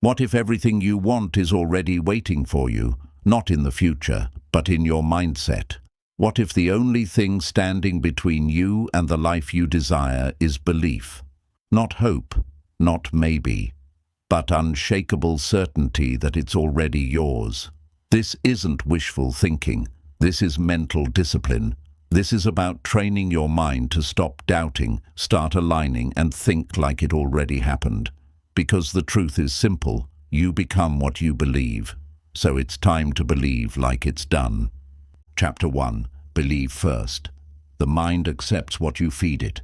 What if everything you want is already waiting for you, not in the future, but in your mindset? What if the only thing standing between you and the life you desire is belief? Not hope, not maybe, but unshakable certainty that it's already yours. This isn't wishful thinking. This is mental discipline. This is about training your mind to stop doubting, start aligning, and think like it already happened. Because the truth is simple, you become what you believe. So it's time to believe like it's done. Chapter 1. Believe first. The mind accepts what you feed it.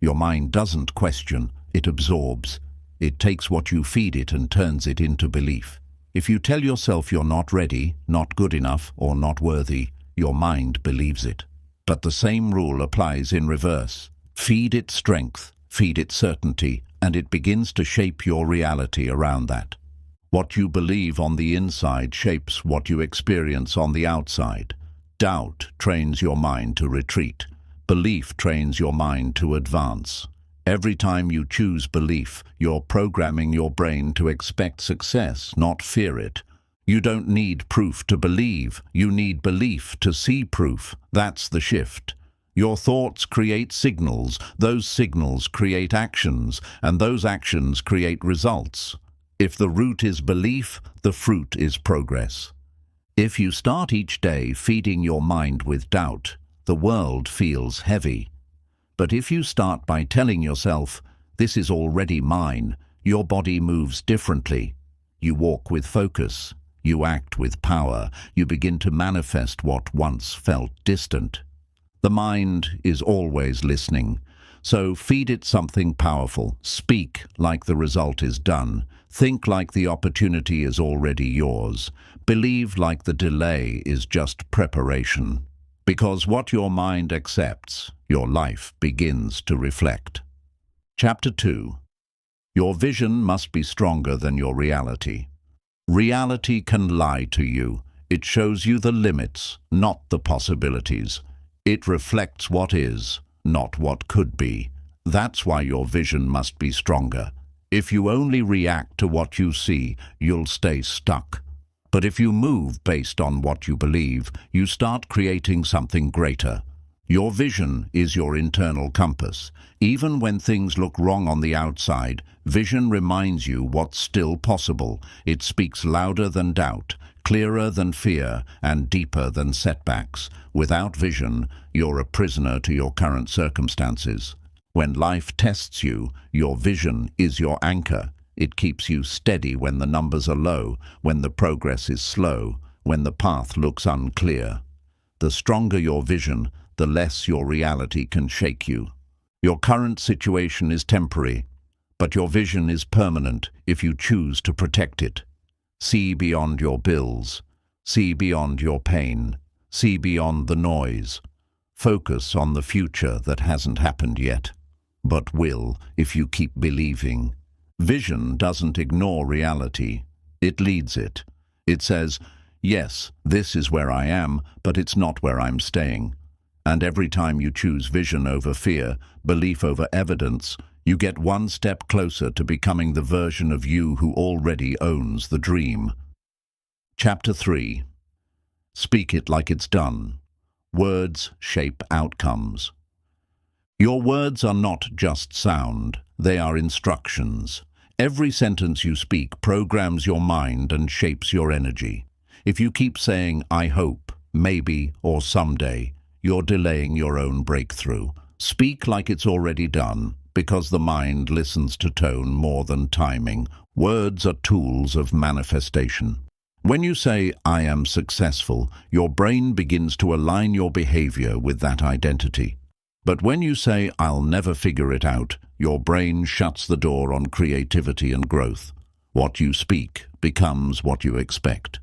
Your mind doesn't question, it absorbs. It takes what you feed it and turns it into belief. If you tell yourself you're not ready, not good enough, or not worthy, your mind believes it. But the same rule applies in reverse. Feed it strength, feed it certainty, and it begins to shape your reality around that. What you believe on the inside shapes what you experience on the outside. Doubt trains your mind to retreat. Belief trains your mind to advance. Every time you choose belief, you're programming your brain to expect success, not fear it. You don't need proof to believe. You need belief to see proof. That's the shift. Your thoughts create signals. Those signals create actions, and those actions create results. If the root is belief, the fruit is progress. If you start each day feeding your mind with doubt, the world feels heavy. But if you start by telling yourself, "This is already mine," your body moves differently. You walk with focus. You act with power. You begin to manifest what once felt distant. The mind is always listening. So feed it something powerful. Speak like the result is done. Think like the opportunity is already yours. Believe like the delay is just preparation. Because what your mind accepts, your life begins to reflect. Chapter 2. Your vision must be stronger than your reality. Reality can lie to you. It shows you the limits, not the possibilities. It reflects what is, not what could be. That's why your vision must be stronger. If you only react to what you see, you'll stay stuck. But if you move based on what you believe, you start creating something greater. Your vision is your internal compass. Even when things look wrong on the outside, vision reminds you what's still possible. It speaks louder than doubt, clearer than fear, and deeper than setbacks. Without vision, you're a prisoner to your current circumstances. When life tests you, your vision is your anchor. It keeps you steady when the numbers are low, when the progress is slow, when the path looks unclear. The stronger your vision, the less your reality can shake you. Your current situation is temporary, but your vision is permanent if you choose to protect it. See beyond your bills. See beyond your pain. See beyond the noise. Focus on the future that hasn't happened yet, but will if you keep believing. Vision doesn't ignore reality. It leads it. It says, "Yes, this is where I am, but it's not where I'm staying." And every time you choose vision over fear, belief over evidence, you get one step closer to becoming the version of you who already owns the dream. Chapter 3. Speak it like it's done. Words shape outcomes. Your words are not just sound, they are instructions. Every sentence you speak programs your mind and shapes your energy. If you keep saying, "I hope," "maybe," or "someday," you're delaying your own breakthrough. Speak like it's already done, because the mind listens to tone more than timing. Words are tools of manifestation. When you say, "I am successful," your brain begins to align your behavior with that identity. But when you say, "I'll never figure it out," your brain shuts the door on creativity and growth. What you speak becomes what you expect.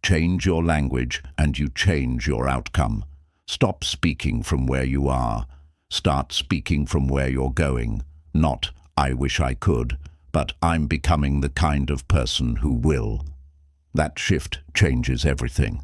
Change your language and you change your outcome. Stop speaking from where you are. Start speaking from where you're going. Not, "I wish I could," but "I'm becoming the kind of person who will." That shift changes everything.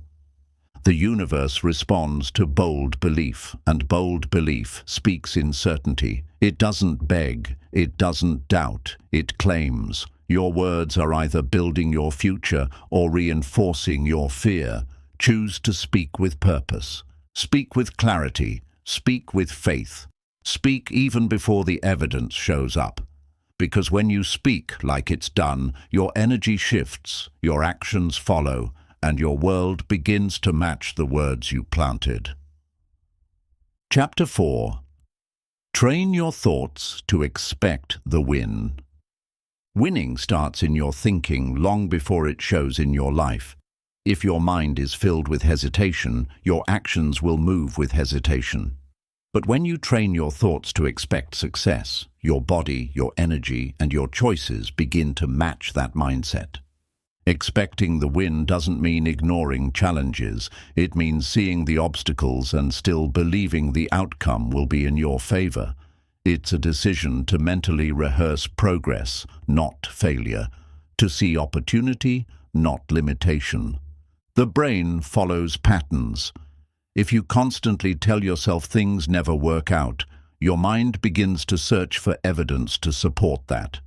The universe responds to bold belief, and bold belief speaks in certainty. It doesn't beg, it doesn't doubt, it claims. Your words are either building your future or reinforcing your fear. Choose to speak with purpose. Speak with clarity. Speak with faith. Speak even before the evidence shows up. Because when you speak like it's done, your energy shifts, your actions follow, and your world begins to match the words you planted. Chapter 4. Train your thoughts to expect the win. Winning starts in your thinking long before it shows in your life. If your mind is filled with hesitation, your actions will move with hesitation. But when you train your thoughts to expect success, your body, your energy, and your choices begin to match that mindset. Expecting the win doesn't mean ignoring challenges. It means seeing the obstacles and still believing the outcome will be in your favor. It's a decision to mentally rehearse progress, not failure. To see opportunity, not limitation. The brain follows patterns. If you constantly tell yourself things never work out, your mind begins to search for evidence to support that.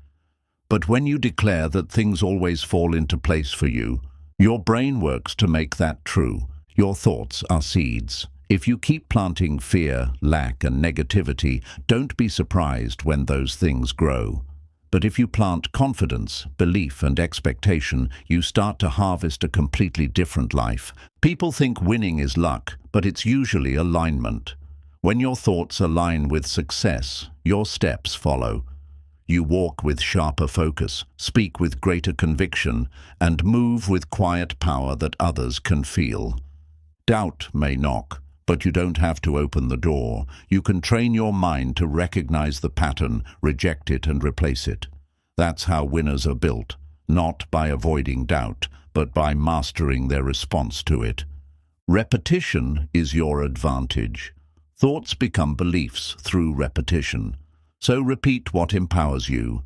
But when you declare that things always fall into place for you, your brain works to make that true. Your thoughts are seeds. If you keep planting fear, lack, and negativity, don't be surprised when those things grow. But if you plant confidence, belief, and expectation, you start to harvest a completely different life. People think winning is luck, but it's usually alignment. When your thoughts align with success, your steps follow. You walk with sharper focus, speak with greater conviction, and move with quiet power that others can feel. Doubt may knock, but you don't have to open the door. You can train your mind to recognize the pattern, reject it, and replace it. That's how winners are built, not by avoiding doubt, but by mastering their response to it. Repetition is your advantage. Thoughts become beliefs through repetition. So repeat what empowers you.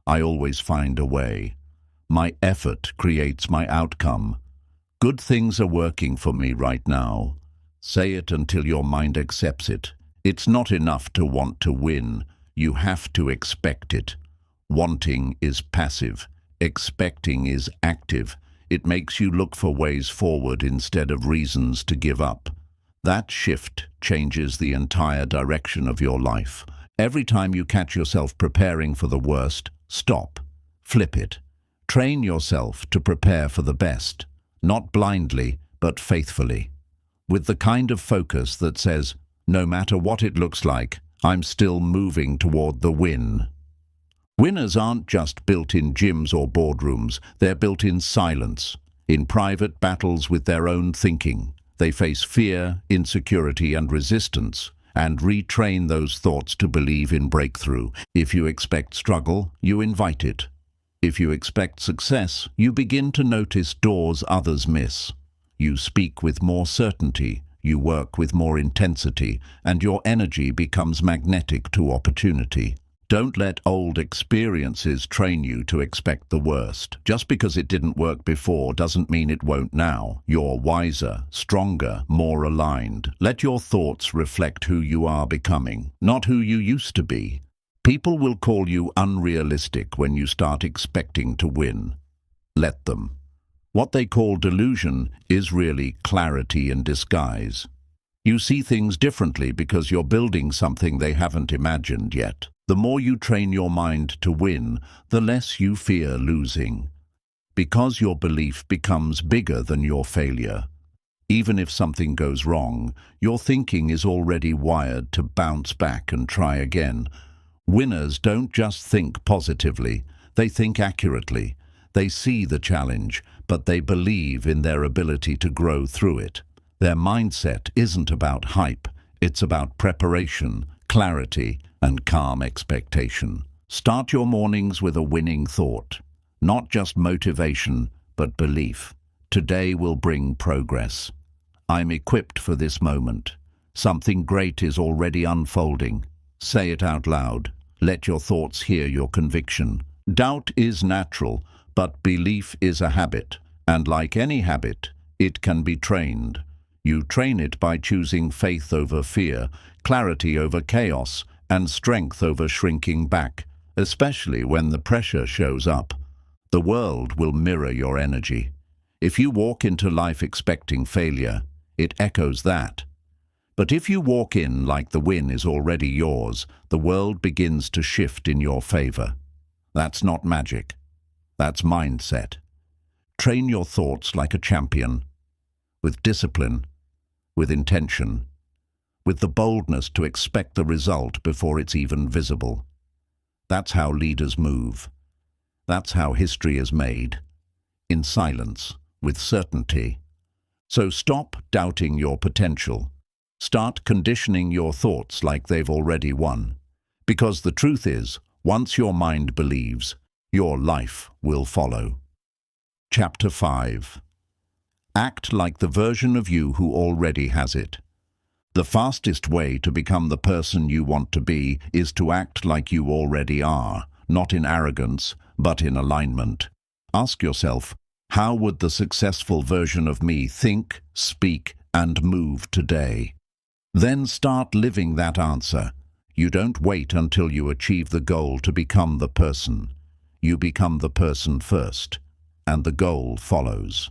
I always find a way. My effort creates my outcome. Good things are working for me right now. Say it until your mind accepts it. It's not enough to want to win. You have to expect it. Wanting is passive. Expecting is active. It makes you look for ways forward instead of reasons to give up. That shift changes the entire direction of your life. Every time you catch yourself preparing for the worst, stop. Flip it. Train yourself to prepare for the best, not blindly, but faithfully. With the kind of focus that says, no matter what it looks like, I'm still moving toward the win. Winners aren't just built in gyms or boardrooms, they're built in silence, in private battles with their own thinking. They face fear, insecurity, and resistance, and retrain those thoughts to believe in breakthrough. If you expect struggle, you invite it. If you expect success, you begin to notice doors others miss. You speak with more certainty, you work with more intensity, and your energy becomes magnetic to opportunity. Don't let old experiences train you to expect the worst. Just because it didn't work before doesn't mean it won't now. You're wiser, stronger, more aligned. Let your thoughts reflect who you are becoming, not who you used to be. People will call you unrealistic when you start expecting to win. Let them. What they call delusion is really clarity in disguise. You see things differently because you're building something they haven't imagined yet. The more you train your mind to win, the less you fear losing. Because your belief becomes bigger than your failure. Even if something goes wrong, your thinking is already wired to bounce back and try again. Winners don't just think positively, they think accurately. They see the challenge, but they believe in their ability to grow through it. Their mindset isn't about hype, it's about preparation, clarity, and calm expectation. Start your mornings with a winning thought. Not just motivation, but belief. Today will bring progress. I'm equipped for this moment. Something great is already unfolding. Say it out loud. Let your thoughts hear your conviction. Doubt is natural, but belief is a habit. And like any habit, it can be trained. You train it by choosing faith over fear, clarity over chaos, and strength over shrinking back, especially when the pressure shows up. The world will mirror your energy. If you walk into life expecting failure, it echoes that. But if you walk in like the win is already yours, the world begins to shift in your favor. That's not magic. That's mindset. Train your thoughts like a champion, with discipline, with intention, with the boldness to expect the result before it's even visible. That's how leaders move. That's how history is made. In silence, with certainty. So stop doubting your potential. Start conditioning your thoughts like they've already won. Because the truth is, once your mind believes, your life will follow. Chapter 5. Act like the version of you who already has it. The fastest way to become the person you want to be is to act like you already are, not in arrogance, but in alignment. Ask yourself, how would the successful version of me think, speak, and move today? Then start living that answer. You don't wait until you achieve the goal to become the person. You become the person first, and the goal follows.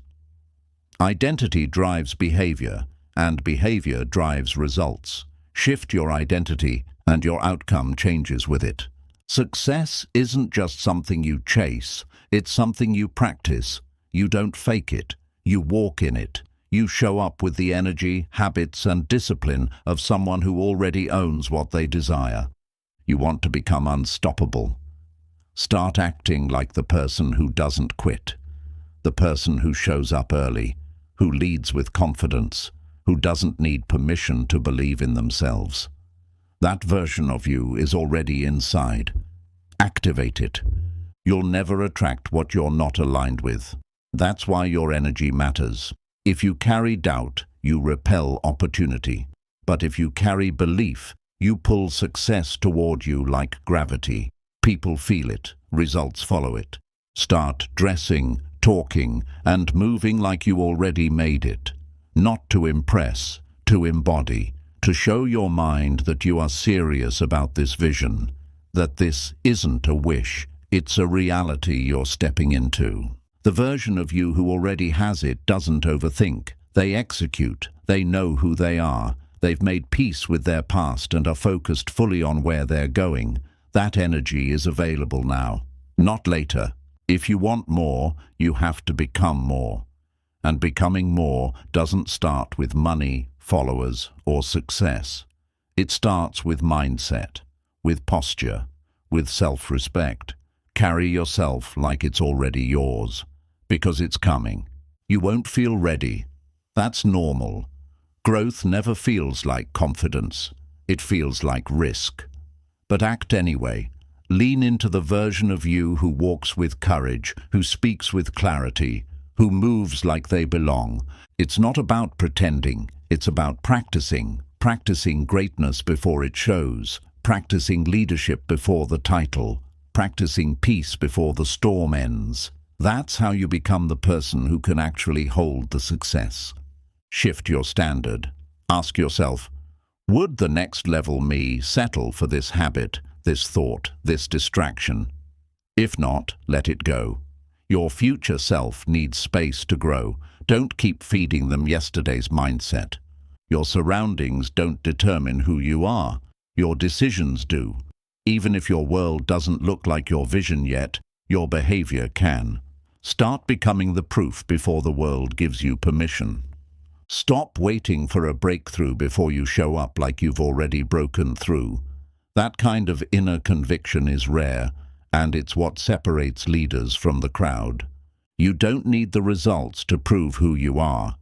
Identity drives behavior, and behavior drives results. Shift your identity, and your outcome changes with it. Success isn't just something you chase, it's something you practice. You don't fake it, you walk in it. You show up with the energy, habits, and discipline of someone who already owns what they desire. You want to become unstoppable. Start acting like the person who doesn't quit, the person who shows up early, who leads with confidence, who doesn't need permission to believe in themselves. That version of you is already inside. Activate it. You'll never attract what you're not aligned with. That's why your energy matters. If you carry doubt, you repel opportunity. But if you carry belief, you pull success toward you like gravity. People feel it, results follow it. Start dressing, talking, and moving like you already made it. Not to impress, to embody, to show your mind that you are serious about this vision, that this isn't a wish, it's a reality you're stepping into. The version of you who already has it doesn't overthink. They execute. They know who they are. They've made peace with their past and are focused fully on where they're going. That energy is available now, not later. If you want more, you have to become more. And becoming more doesn't start with money, followers, or success. It starts with mindset, with posture, with self-respect. Carry yourself like it's already yours. Because it's coming. You won't feel ready. That's normal. Growth never feels like confidence. It feels like risk. But act anyway. Lean into the version of you who walks with courage, who speaks with clarity, who moves like they belong. It's not about pretending. It's about practicing. Practicing greatness before it shows. Practicing leadership before the title. Practicing peace before the storm ends. That's how you become the person who can actually hold the success. Shift your standard. Ask yourself, would the next level me settle for this habit, this thought, this distraction? If not, let it go. Your future self needs space to grow. Don't keep feeding them yesterday's mindset. Your surroundings don't determine who you are. Your decisions do. Even if your world doesn't look like your vision yet, your behavior can. Start becoming the proof before the world gives you permission. Stop waiting for a breakthrough before you show up like you've already broken through. That kind of inner conviction is rare, and it's what separates leaders from the crowd. You don't need the results to prove who you are.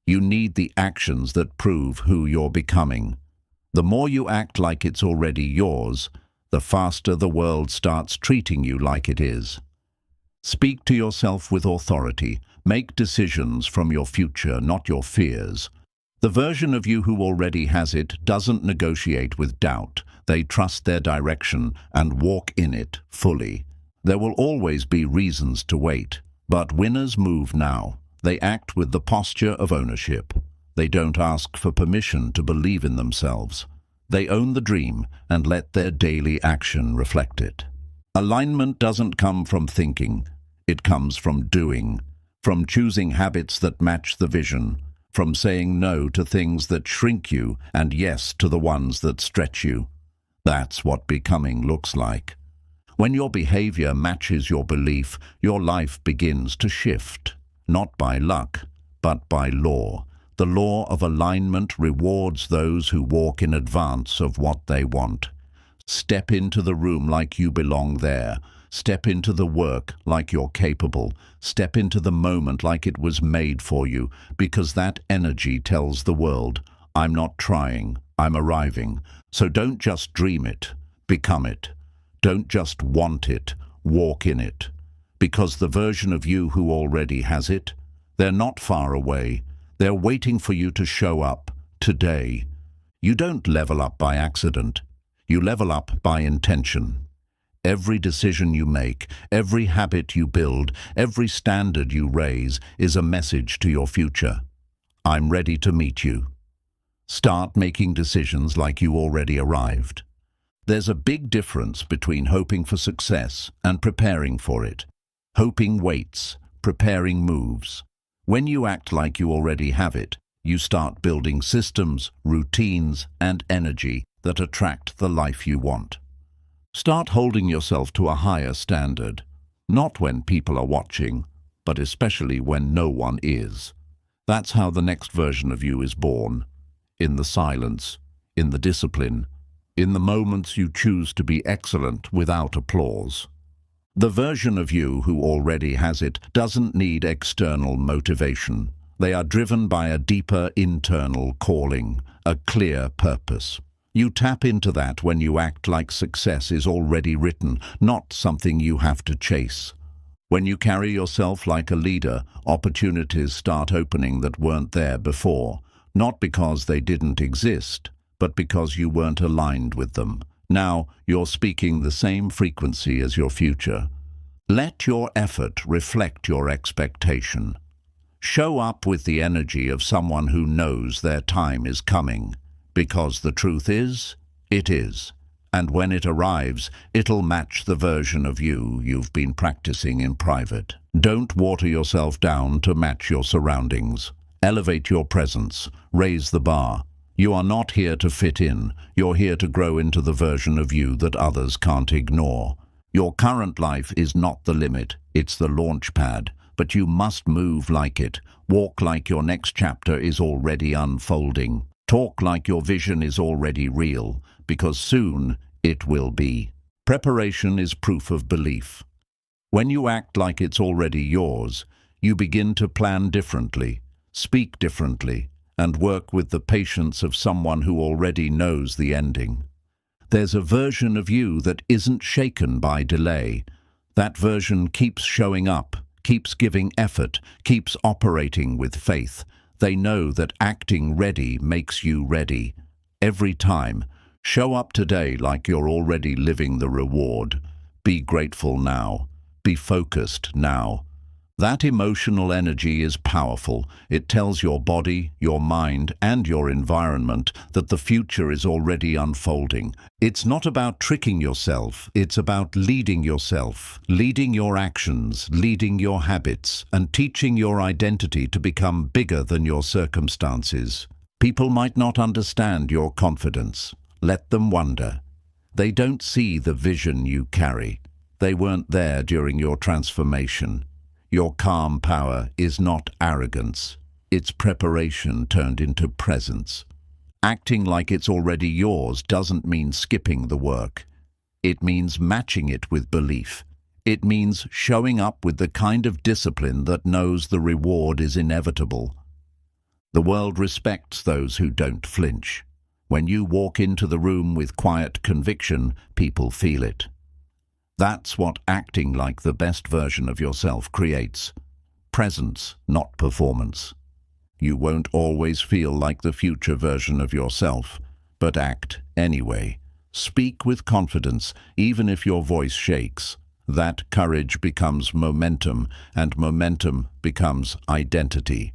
You need the actions that prove who you're becoming. The more you act like it's already yours, the faster the world starts treating you like it is. Speak to yourself with authority. Make decisions from your future, not your fears. The version of you who already has it doesn't negotiate with doubt. They trust their direction and walk in it fully. There will always be reasons to wait, but winners move now. They act with the posture of ownership. They don't ask for permission to believe in themselves. They own the dream and let their daily action reflect it. Alignment doesn't come from thinking. It comes from doing, from choosing habits that match the vision, from saying no to things that shrink you and yes to the ones that stretch you. That's what becoming looks like. When your behavior matches your belief, your life begins to shift, not by luck, but by law. The law of alignment rewards those who walk in advance of what they want. Step into the room like you belong there. Step into the work like you're capable. Step into the moment like it was made for you, because that energy tells the world, I'm not trying, I'm arriving. So don't just dream it, become it. Don't just want it, walk in it. Because the version of you who already has it, they're not far away. They're waiting for you to show up today. You don't level up by accident. You level up by intention. Every decision you make, every habit you build, every standard you raise is a message to your future. I'm ready to meet you. Start making decisions like you already arrived. There's a big difference between hoping for success and preparing for it. Hoping waits, preparing moves. When you act like you already have it, you start building systems, routines, and energy that attract the life you want. Start holding yourself to a higher standard, not when people are watching, but especially when no one is. That's how the next version of you is born. In the silence, in the discipline, in the moments you choose to be excellent without applause. The version of you who already has it doesn't need external motivation. They are driven by a deeper internal calling, a clear purpose. You tap into that when you act like success is already written, not something you have to chase. When you carry yourself like a leader, opportunities start opening that weren't there before, not because they didn't exist, but because you weren't aligned with them. Now you're speaking the same frequency as your future. Let your effort reflect your expectation. Show up with the energy of someone who knows their time is coming. Because the truth is, it is. And when it arrives, it'll match the version of you you've been practicing in private. Don't water yourself down to match your surroundings. Elevate your presence. Raise the bar. You are not here to fit in. You're here to grow into the version of you that others can't ignore. Your current life is not the limit. It's the launch pad. But you must move like it. Walk like your next chapter is already unfolding. Talk like your vision is already real, because soon it will be. Preparation is proof of belief. When you act like it's already yours, you begin to plan differently, speak differently, and work with the patience of someone who already knows the ending. There's a version of you that isn't shaken by delay. That version keeps showing up, keeps giving effort, keeps operating with faith. They know that acting ready makes you ready. Every time, show up today like you're already living the reward. Be grateful now. Be focused now. That emotional energy is powerful. It tells your body, your mind, and your environment that the future is already unfolding. It's not about tricking yourself. It's about leading yourself, leading your actions, leading your habits, and teaching your identity to become bigger than your circumstances. People might not understand your confidence. Let them wonder. They don't see the vision you carry. They weren't there during your transformation. Your calm power is not arrogance. It's preparation turned into presence. Acting like it's already yours doesn't mean skipping the work. It means matching it with belief. It means showing up with the kind of discipline that knows the reward is inevitable. The world respects those who don't flinch. When you walk into the room with quiet conviction, people feel it. That's what acting like the best version of yourself creates. Presence, not performance. You won't always feel like the future version of yourself, but act anyway. Speak with confidence, even if your voice shakes. That courage becomes momentum, and momentum becomes identity.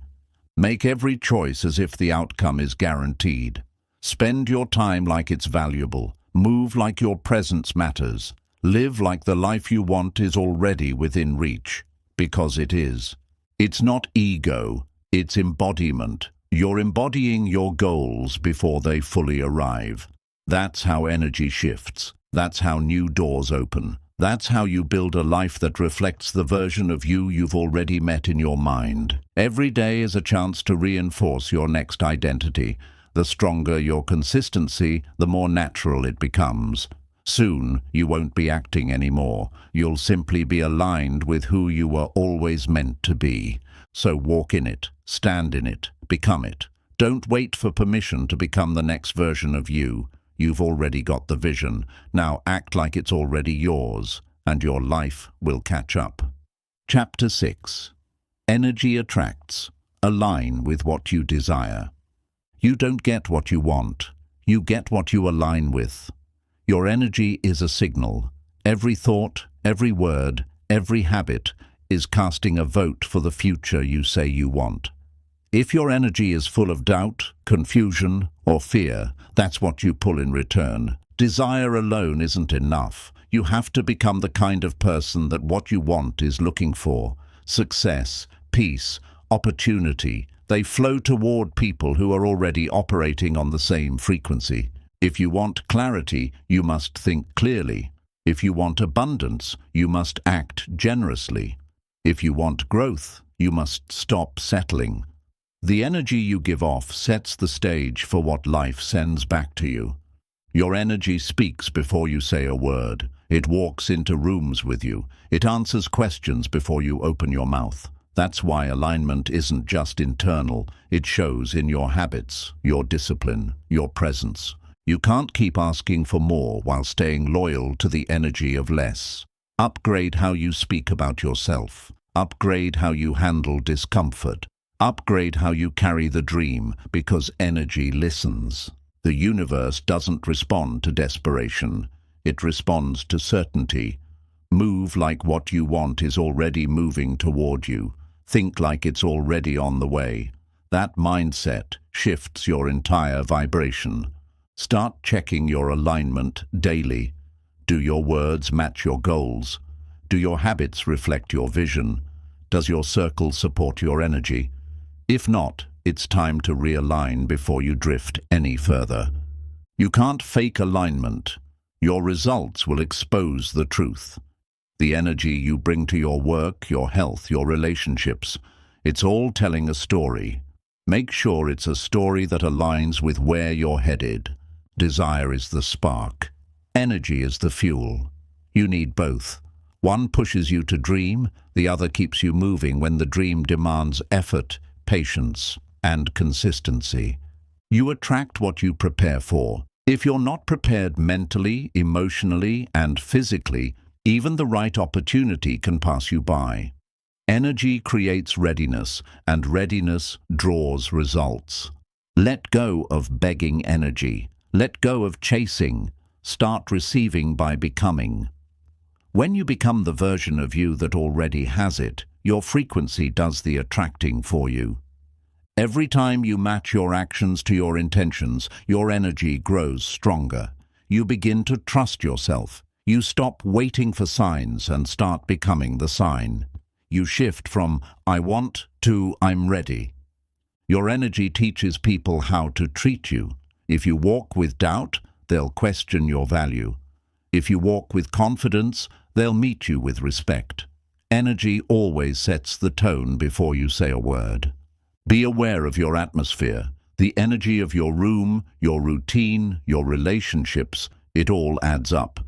Make every choice as if the outcome is guaranteed. Spend your time like it's valuable. Move like your presence matters. Live like the life you want is already within reach. because it is. It's not ego, it's embodiment. You're embodying your goals before they fully arrive. That's how energy shifts. That's how new doors open. That's how you build a life that reflects the version of you you've already met in your mind. Every day is a chance to reinforce your next identity. The stronger your consistency, the more natural it becomes. Soon, you won't be acting anymore. You'll simply be aligned with who you were always meant to be. So walk in it, stand in it, become it. Don't wait for permission to become the next version of you. You've already got the vision. Now act like it's already yours, and your life will catch up. Chapter 6. Energy attracts. Align with what you desire. You don't get what you want. You get what you align with. Your energy is a signal. Every thought, every word, every habit is casting a vote for the future you say you want. If your energy is full of doubt, confusion, or fear, that's what you pull in return. Desire alone isn't enough. You have to become the kind of person that what you want is looking for. Success, peace, opportunity, they flow toward people who are already operating on the same frequency. If you want clarity, you must think clearly. If you want abundance, you must act generously. If you want growth, you must stop settling. The energy you give off sets the stage for what life sends back to you. Your energy speaks before you say a word. It walks into rooms with you. It answers questions before you open your mouth. That's why alignment isn't just internal. It shows in your habits, your discipline, your presence. You can't keep asking for more while staying loyal to the energy of less. Upgrade how you speak about yourself. Upgrade how you handle discomfort. Upgrade how you carry the dream, because energy listens. The universe doesn't respond to desperation. It responds to certainty. Move like what you want is already moving toward you. Think like it's already on the way. That mindset shifts your entire vibration. Start checking your alignment daily. Do your words match your goals? Do your habits reflect your vision? Does your circle support your energy? If not, it's time to realign before you drift any further. You can't fake alignment. Your results will expose the truth. The energy you bring to your work, your health, your relationships, it's all telling a story. Make sure it's a story that aligns with where you're headed. Desire is the spark. Energy is the fuel. You need both. One pushes you to dream, the other keeps you moving when the dream demands effort, patience, and consistency. You attract what you prepare for. If you're not prepared mentally, emotionally, and physically, even the right opportunity can pass you by. Energy creates readiness, and readiness draws results. Let go of begging energy. Let go of chasing. Start receiving by becoming. When you become the version of you that already has it, your frequency does the attracting for you. Every time you match your actions to your intentions, your energy grows stronger. You begin to trust yourself. You stop waiting for signs and start becoming the sign. You shift from "I want" to "I'm ready." Your energy teaches people how to treat you. If you walk with doubt, they'll question your value. If you walk with confidence, they'll meet you with respect. Energy always sets the tone before you say a word. Be aware of your atmosphere, the energy of your room, your routine, your relationships. It all adds up,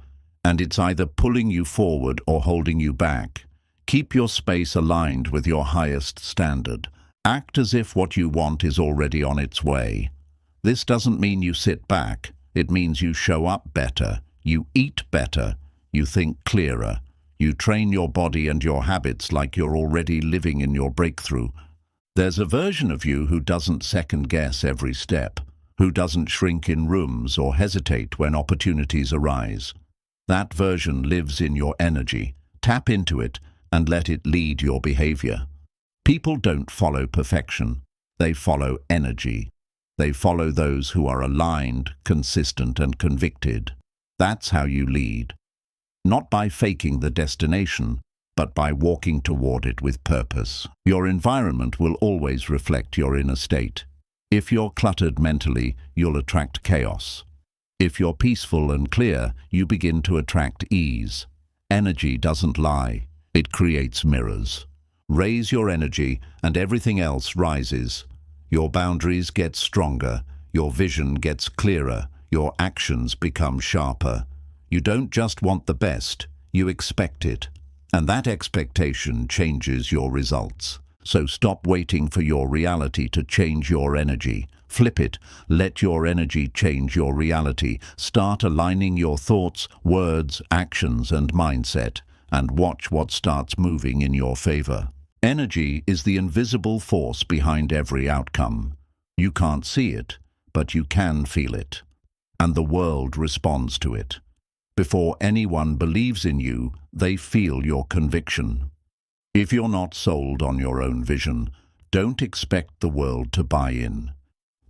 and it's either pulling you forward or holding you back. Keep your space aligned with your highest standard. Act as if what you want is already on its way. This doesn't mean you sit back. It means you show up better, you eat better, you think clearer, you train your body and your habits like you're already living in your breakthrough. There's a version of you who doesn't second-guess every step, who doesn't shrink in rooms or hesitate when opportunities arise. That version lives in your energy. Tap into it and let it lead your behavior. People don't follow perfection. They follow energy. They follow those who are aligned, consistent, and convicted. That's how you lead. Not by faking the destination, but by walking toward it with purpose. Your environment will always reflect your inner state. If you're cluttered mentally, you'll attract chaos. If you're peaceful and clear, you begin to attract ease. Energy doesn't lie. It creates mirrors. Raise your energy and everything else rises. Your boundaries get stronger. Your vision gets clearer. Your actions become sharper. You don't just want the best, you expect it. And that expectation changes your results. So stop waiting for your reality to change your energy. Flip it. Let your energy change your reality. Start aligning your thoughts, words, actions, and mindset, and watch what starts moving in your favor. Energy is the invisible force behind every outcome. You can't see it, but you can feel it. And the world responds to it. Before anyone believes in you, they feel your conviction. If you're not sold on your own vision, don't expect the world to buy in.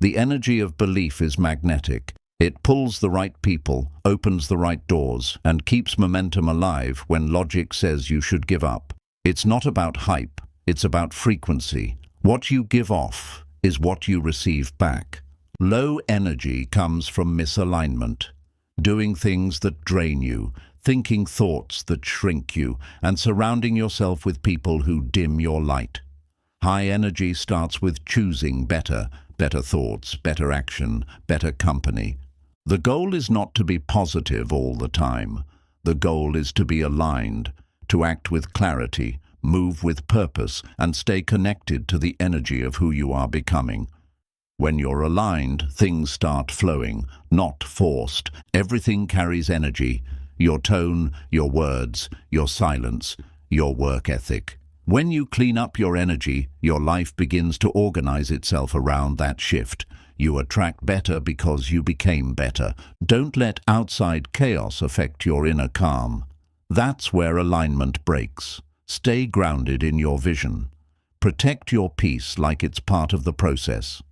The energy of belief is magnetic. It pulls the right people, opens the right doors, and keeps momentum alive when logic says you should give up. It's not about hype, it's about frequency. What you give off is what you receive back. Low energy comes from misalignment, doing things that drain you, thinking thoughts that shrink you, and surrounding yourself with people who dim your light. High energy starts with choosing better thoughts, better action, better company. The goal is not to be positive all the time. The goal is to be aligned, to act with clarity, move with purpose, and stay connected to the energy of who you are becoming. When you're aligned, things start flowing, not forced. Everything carries energy. Your tone, your words, your silence, your work ethic. When you clean up your energy, your life begins to organize itself around that shift. You attract better because you became better. Don't let outside chaos affect your inner calm. That's where alignment breaks. Stay grounded in your vision. Protect your peace like it's part of the process.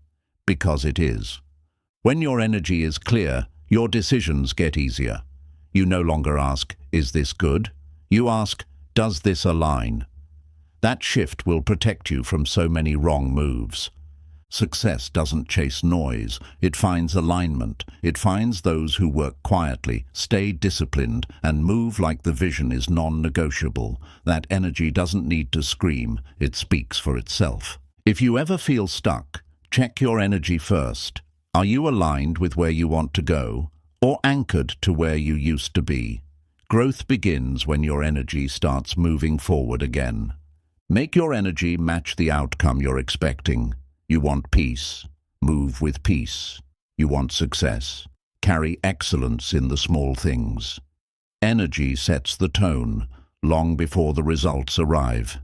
Because it is. When your energy is clear, your decisions get easier. You no longer ask, is this good? You ask, does this align? That shift will protect you from so many wrong moves. Success doesn't chase noise. It finds alignment. It finds those who work quietly, stay disciplined, and move like the vision is non-negotiable. That energy doesn't need to scream. It speaks for itself. If you ever feel stuck, check your energy first. Are you aligned with where you want to go, or anchored to where you used to be? Growth begins when your energy starts moving forward again. Make your energy match the outcome you're expecting. You want peace. Move with peace. You want success. Carry excellence in the small things. Energy sets the tone long before the results arrive.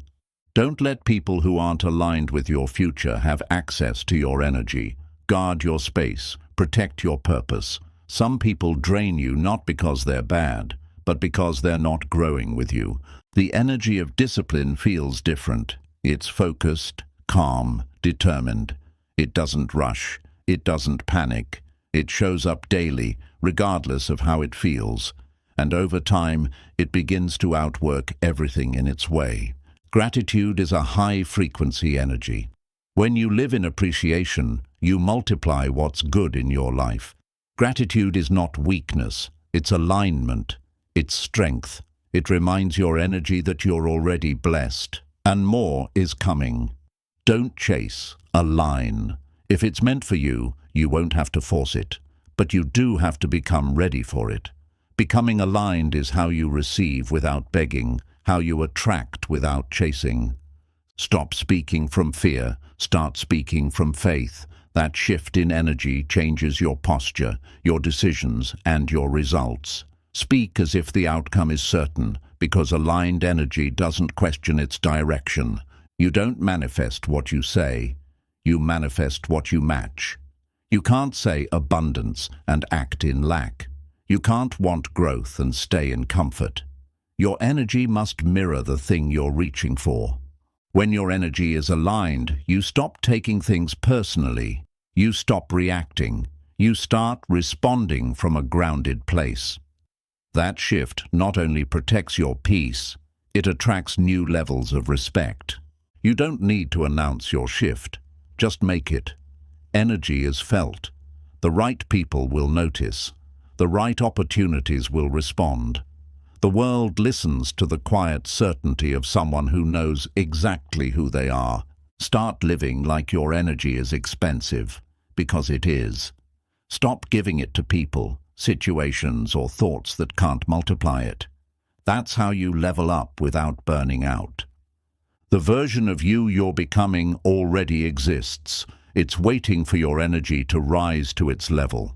Don't let people who aren't aligned with your future have access to your energy. Guard your space. Protect your purpose. Some people drain you not because they're bad, but because they're not growing with you. The energy of discipline feels different. It's focused, calm, determined. It doesn't rush. It doesn't panic. It shows up daily, regardless of how it feels. And over time, it begins to outwork everything in its way. Gratitude is a high-frequency energy. When you live in appreciation, you multiply what's good in your life. Gratitude is not weakness. It's alignment. It's strength. It reminds your energy that you're already blessed, and more is coming. Don't chase, align. If it's meant for you, you won't have to force it, but you do have to become ready for it. Becoming aligned is how you receive without begging, how you attract without chasing. Stop speaking from fear, start speaking from faith. That shift in energy changes your posture, your decisions, and your results. Speak as if the outcome is certain, because aligned energy doesn't question its direction. You don't manifest what you say. You manifest what you match. You can't say abundance and act in lack. You can't want growth and stay in comfort. Your energy must mirror the thing you're reaching for. When your energy is aligned, you stop taking things personally. You stop reacting. You start responding from a grounded place. That shift not only protects your peace, It attracts new levels of respect. You don't need to announce your shift. Just make it. Energy is felt. The right people will notice. The right opportunities will respond. The world listens to the quiet certainty of someone who knows exactly who they are. Start living like your energy is expensive, because it is. Stop giving it to people, situations, or thoughts that can't multiply it. That's how you level up without burning out. The version of you you're becoming already exists. It's waiting for your energy to rise to its level.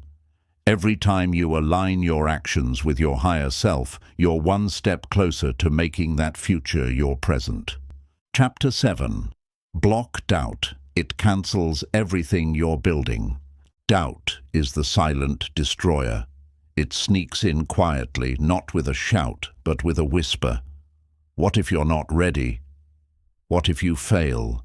Every time you align your actions with your higher self, you're one step closer to making that future your present. Chapter 7. Block doubt. It cancels everything you're building. Doubt is the silent destroyer. It sneaks in quietly, not with a shout, but with a whisper. What if you're not ready? What if you fail?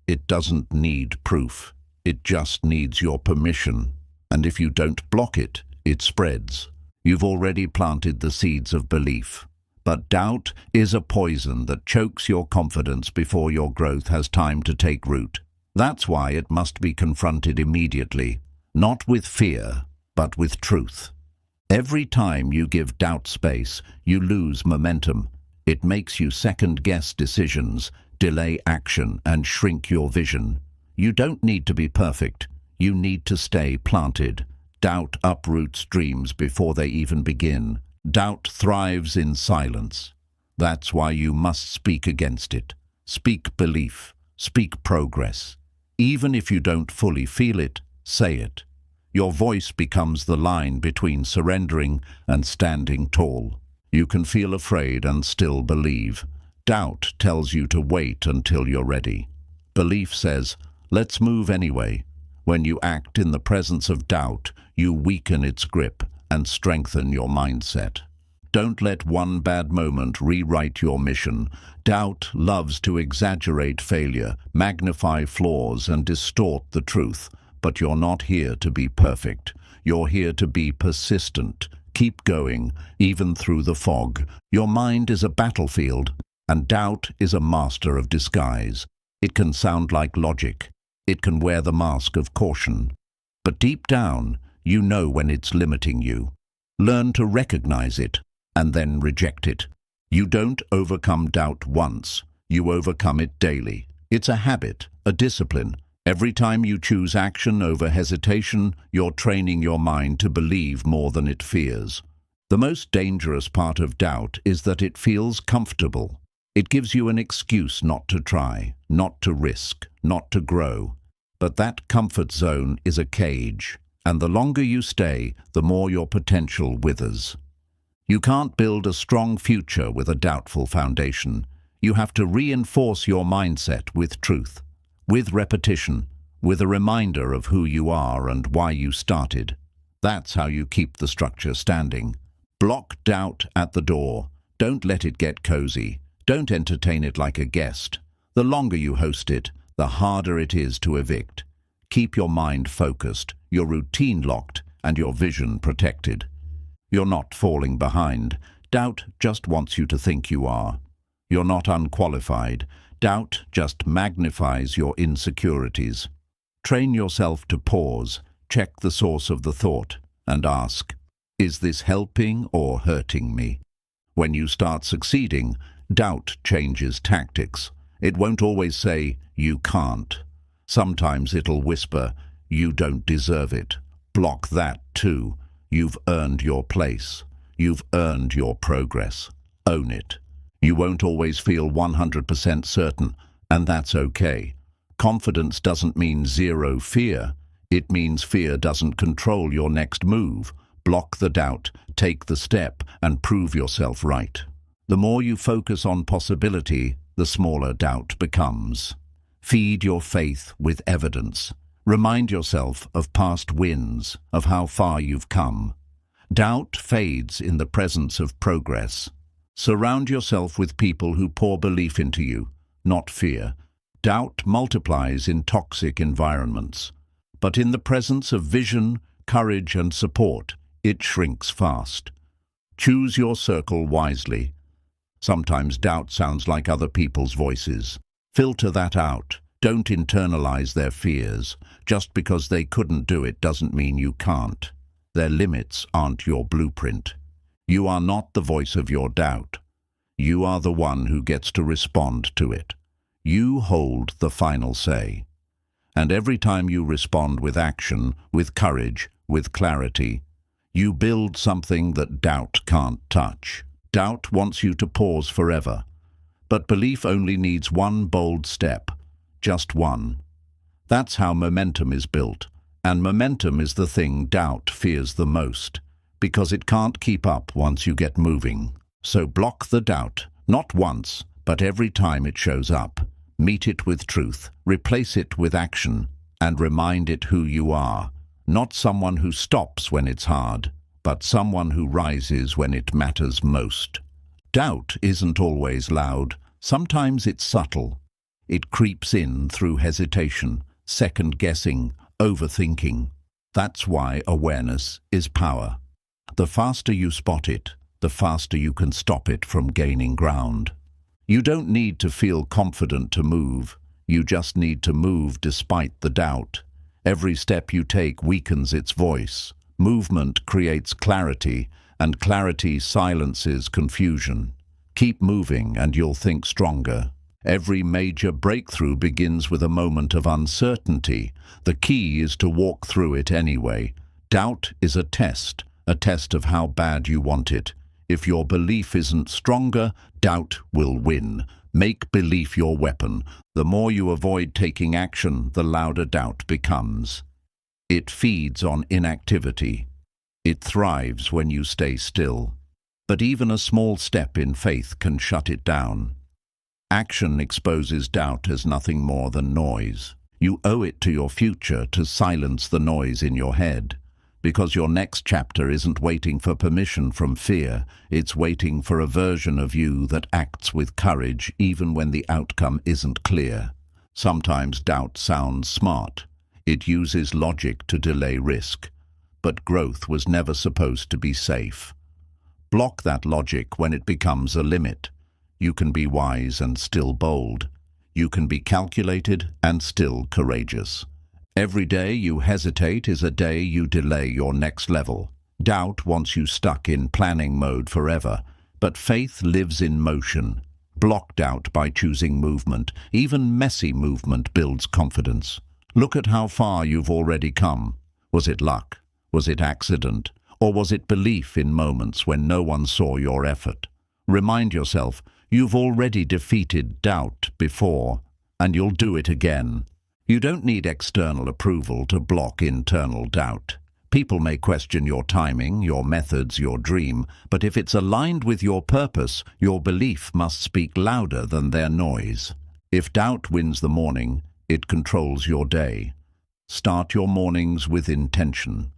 It doesn't need proof. It just needs your permission. And if you don't block it, it spreads. You've already planted the seeds of belief. But doubt is a poison that chokes your confidence before your growth has time to take root. That's why it must be confronted immediately, not with fear, but with truth. Every time you give doubt space, you lose momentum. It makes you second-guess decisions, delay action, and shrink your vision. You don't need to be perfect. You need to stay planted. Doubt uproots dreams before they even begin. Doubt thrives in silence. That's why you must speak against it. Speak belief. Speak progress. Even if you don't fully feel it, say it. Your voice becomes the line between surrendering and standing tall. You can feel afraid and still believe. Doubt tells you to wait until you're ready. Belief says, let's move anyway. When you act in the presence of doubt, you weaken its grip and strengthen your mindset. Don't let one bad moment rewrite your mission. Doubt loves to exaggerate failure, magnify flaws, and distort the truth. But you're not here to be perfect. You're here to be persistent. Keep going, even through the fog. Your mind is a battlefield, and doubt is a master of disguise. It can sound like logic. It can wear the mask of caution. But deep down, you know when it's limiting you. Learn to recognize it, and then reject it. You don't overcome doubt once. You overcome it daily. It's a habit, a discipline. Every time you choose action over hesitation, you're training your mind to believe more than it fears. The most dangerous part of doubt is that it feels comfortable. It gives you an excuse not to try, not to risk, not to grow. But that comfort zone is a cage, and the longer you stay, the more your potential withers. You can't build a strong future with a doubtful foundation. You have to reinforce your mindset with truth, with repetition, with a reminder of who you are and why you started. That's how you keep the structure standing. Block doubt at the door. Don't let it get cozy. Don't entertain it like a guest. The longer you host it, the harder it is to evict. Keep your mind focused, your routine locked, and your vision protected. You're not falling behind. Doubt just wants you to think you are. You're not unqualified. Doubt just magnifies your insecurities. Train yourself to pause, check the source of the thought, and ask, is this helping or hurting me? When you start succeeding, doubt changes tactics. It won't always say, you can't. Sometimes it'll whisper, you don't deserve it. Block that too. You've earned your place. You've earned your progress. Own it. You won't always feel 100% certain, and that's okay. Confidence doesn't mean zero fear. It means fear doesn't control your next move. Block the doubt, take the step, and prove yourself right. The more you focus on possibility, the smaller doubt becomes. Feed your faith with evidence. Remind yourself of past wins, of how far you've come. Doubt fades in the presence of progress. Surround yourself with people who pour belief into you, not fear. Doubt multiplies in toxic environments. But in the presence of vision, courage, and support, it shrinks fast. Choose your circle wisely. Sometimes doubt sounds like other people's voices. Filter that out. Don't internalize their fears. Just because they couldn't do it doesn't mean you can't. Their limits aren't your blueprint. You are not the voice of your doubt. You are the one who gets to respond to it. You hold the final say. And every time you respond with action, with courage, with clarity, you build something that doubt can't touch. Doubt wants you to pause forever. But belief only needs one bold step. Just one. That's how momentum is built. And momentum is the thing doubt fears the most, because it can't keep up once you get moving. So block the doubt, not once, but every time it shows up. Meet it with truth, replace it with action, and remind it who you are. Not someone who stops when it's hard, but someone who rises when it matters most. Doubt isn't always loud. Sometimes it's subtle. It creeps in through hesitation, second-guessing, overthinking. That's why awareness is power. The faster you spot it, the faster you can stop it from gaining ground. You don't need to feel confident to move. You just need to move despite the doubt. Every step you take weakens its voice. Movement creates clarity, and clarity silences confusion. Keep moving and you'll think stronger. Every major breakthrough begins with a moment of uncertainty. The key is to walk through it anyway. Doubt is a test of how bad you want it. If your belief isn't stronger, doubt will win. Make belief your weapon. The more you avoid taking action, the louder doubt becomes. It feeds on inactivity. It thrives when you stay still. But even a small step in faith can shut it down. Action exposes doubt as nothing more than noise. You owe it to your future to silence the noise in your head. Because your next chapter isn't waiting for permission from fear, it's waiting for a version of you that acts with courage even when the outcome isn't clear. Sometimes doubt sounds smart. It uses logic to delay risk. But growth was never supposed to be safe. Block that logic when it becomes a limit. You can be wise and still bold. You can be calculated and still courageous. Every day you hesitate is a day you delay your next level. Doubt wants you stuck in planning mode forever, but faith lives in motion. Block doubt by choosing movement. Even messy movement builds confidence. Look at how far you've already come. Was it luck? Was it accident? Or was it belief in moments when no one saw your effort? Remind yourself, you've already defeated doubt before, and you'll do it again. You don't need external approval to block internal doubt. People may question your timing, your methods, your dream, but if it's aligned with your purpose, your belief must speak louder than their noise. If doubt wins the morning, it controls your day. Start your mornings with intention.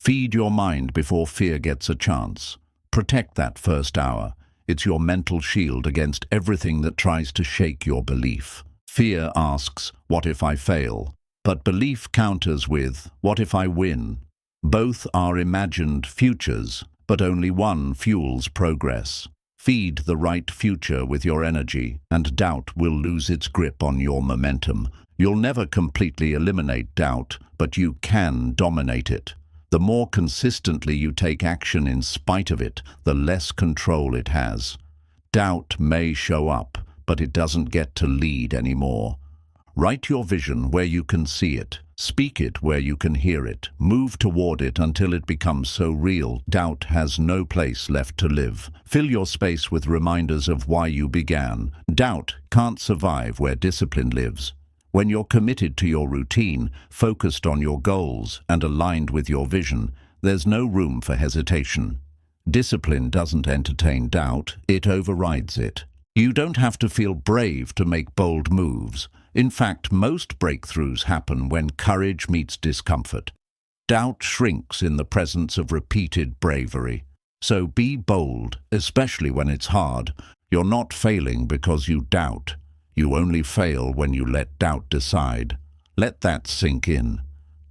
Feed your mind before fear gets a chance. Protect that first hour. It's your mental shield against everything that tries to shake your belief. Fear asks, what if I fail? But belief counters with, what if I win? Both are imagined futures, but only one fuels progress. Feed the right future with your energy, and doubt will lose its grip on your momentum. You'll never completely eliminate doubt, but you can dominate it. The more consistently you take action in spite of it, the less control it has. Doubt may show up, but it doesn't get to lead anymore. Write your vision where you can see it. Speak it where you can hear it. Move toward it until it becomes so real, doubt has no place left to live. Fill your space with reminders of why you began. Doubt can't survive where discipline lives. When you're committed to your routine, focused on your goals, and aligned with your vision, there's no room for hesitation. Discipline doesn't entertain doubt, it overrides it. You don't have to feel brave to make bold moves. In fact, most breakthroughs happen when courage meets discomfort. Doubt shrinks in the presence of repeated bravery. So be bold, especially when it's hard. You're not failing because you doubt. You only fail when you let doubt decide. Let that sink in.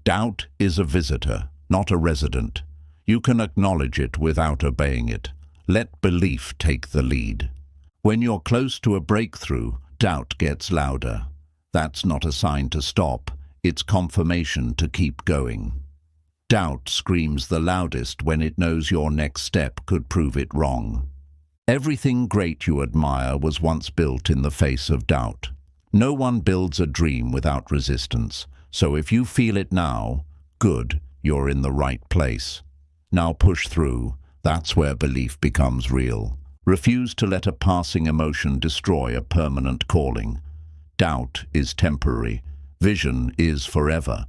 Doubt is a visitor, not a resident. You can acknowledge it without obeying it. Let belief take the lead. When you're close to a breakthrough, doubt gets louder. That's not a sign to stop, it's confirmation to keep going. Doubt screams the loudest when it knows your next step could prove it wrong. Everything great you admire was once built in the face of doubt. No one builds a dream without resistance, so if you feel it now, good, you're in the right place. Now push through, that's where belief becomes real. Refuse to let a passing emotion destroy a permanent calling. Doubt is temporary, vision is forever.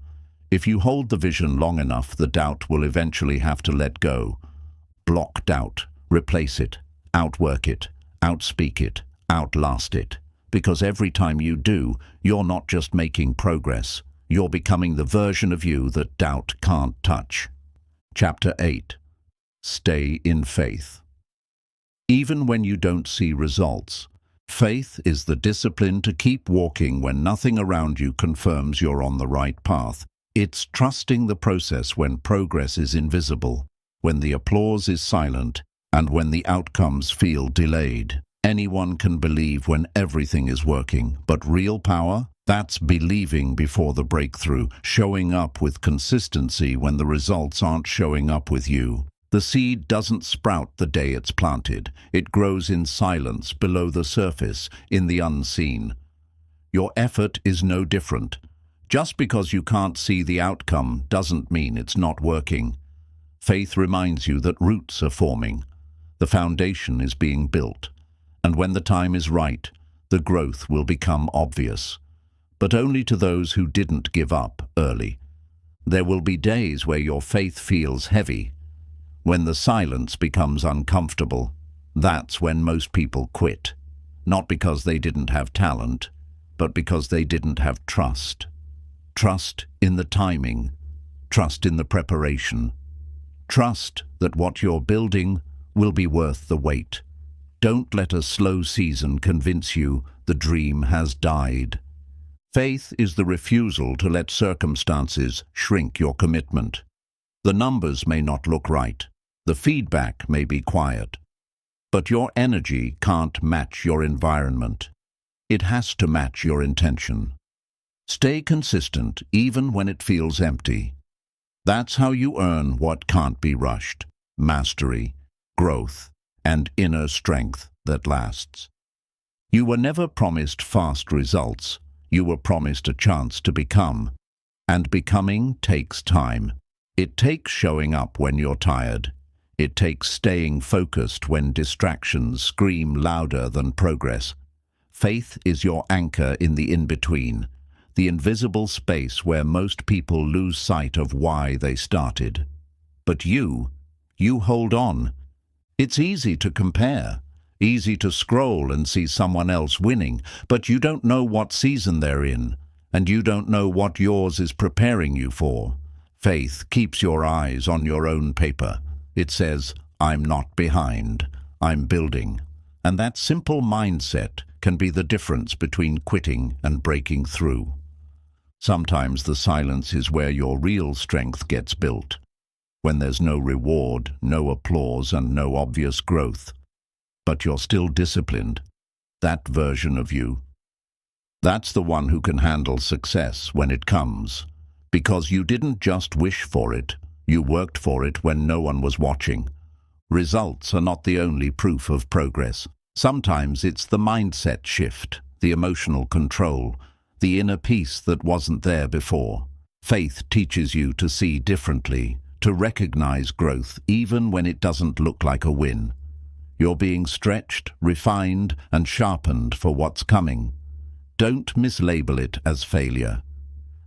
If you hold the vision long enough, the doubt will eventually have to let go. Block doubt, replace it, outwork it, outspeak it, outlast it. Because every time you do, you're not just making progress, you're becoming the version of you that doubt can't touch. Chapter 8. Stay in faith. Even when you don't see results, faith is the discipline to keep walking when nothing around you confirms you're on the right path. It's trusting the process when progress is invisible, when the applause is silent, and when the outcomes feel delayed. Anyone can believe when everything is working, but real power? That's believing before the breakthrough, showing up with consistency when the results aren't showing up with you. The seed doesn't sprout the day it's planted. It grows in silence, below the surface, in the unseen. Your effort is no different. Just because you can't see the outcome doesn't mean it's not working. Faith reminds you that roots are forming. The foundation is being built. And when the time is right, the growth will become obvious. But only to those who didn't give up early. There will be days where your faith feels heavy. When the silence becomes uncomfortable, that's when most people quit. Not because they didn't have talent, but because they didn't have trust. Trust in the timing, trust in the preparation, trust that what you're building will be worth the wait. Don't let a slow season convince you the dream has died. Faith is the refusal to let circumstances shrink your commitment. The numbers may not look right, the feedback may be quiet, but your energy can't match your environment. It has to match your intention. Stay consistent even when it feels empty. That's how you earn what can't be rushed: mastery, growth, and inner strength that lasts. You were never promised fast results. You were promised a chance to become. And becoming takes time. It takes showing up when you're tired. It takes staying focused when distractions scream louder than progress. Faith is your anchor in the in-between, the invisible space where most people lose sight of why they started. But you hold on. It's easy to compare, easy to scroll and see someone else winning, but you don't know what season they're in, and you don't know what yours is preparing you for. Faith keeps your eyes on your own paper. It says, I'm not behind, I'm building. And that simple mindset can be the difference between quitting and breaking through. Sometimes the silence is where your real strength gets built, when there's no reward, no applause, and no obvious growth. But you're still disciplined. That version of you. That's the one who can handle success when it comes. Because you didn't just wish for it, you worked for it when no one was watching. Results are not the only proof of progress. Sometimes it's the mindset shift, the emotional control, the inner peace that wasn't there before. Faith teaches you to see differently, to recognize growth even when it doesn't look like a win. You're being stretched, refined, and sharpened for what's coming. Don't mislabel it as failure.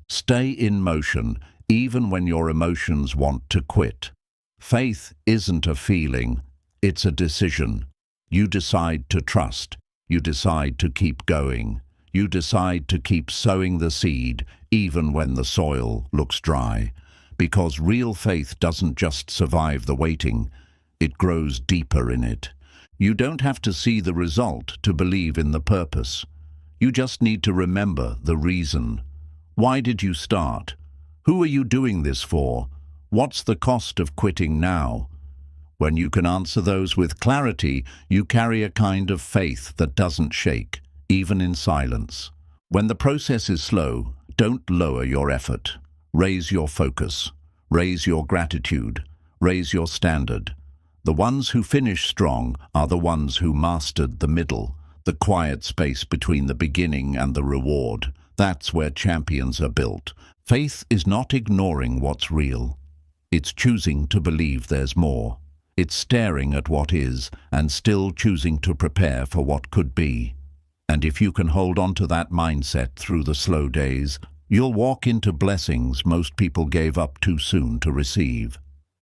Stay in motion, even when your emotions want to quit. Faith isn't a feeling, it's a decision. You decide to trust. You decide to keep going. You decide to keep sowing the seed, even when the soil looks dry. Because real faith doesn't just survive the waiting, it grows deeper in it. You don't have to see the result to believe in the purpose. You just need to remember the reason. Why did you start? Who are you doing this for? What's the cost of quitting now? When you can answer those with clarity, you carry a kind of faith that doesn't shake, even in silence. When the process is slow, don't lower your effort. Raise your focus. Raise your gratitude. Raise your standard. The ones who finish strong are the ones who mastered the middle, the quiet space between the beginning and the reward. That's where champions are built. Faith is not ignoring what's real. It's choosing to believe there's more. It's staring at what is and still choosing to prepare for what could be. And if you can hold on to that mindset through the slow days, you'll walk into blessings most people gave up too soon to receive.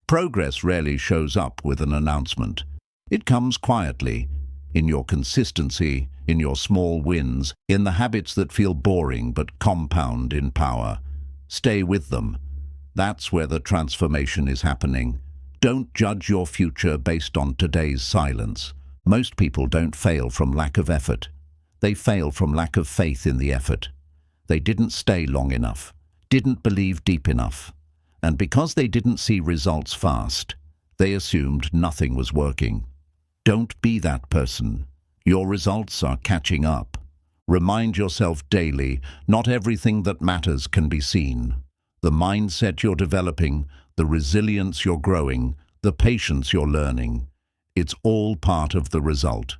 Progress rarely shows up with an announcement. It comes quietly, in your consistency, in your small wins, in the habits that feel boring but compound in power. Stay with them. That's where the transformation is happening. Don't judge your future based on today's silence. Most people don't fail from lack of effort. They fail from lack of faith in the effort. They didn't stay long enough, didn't believe deep enough. And because they didn't see results fast, they assumed nothing was working. Don't be that person. Your results are catching up. Remind yourself daily, not everything that matters can be seen. The mindset you're developing, the resilience you're growing, the patience you're learning, it's all part of the result.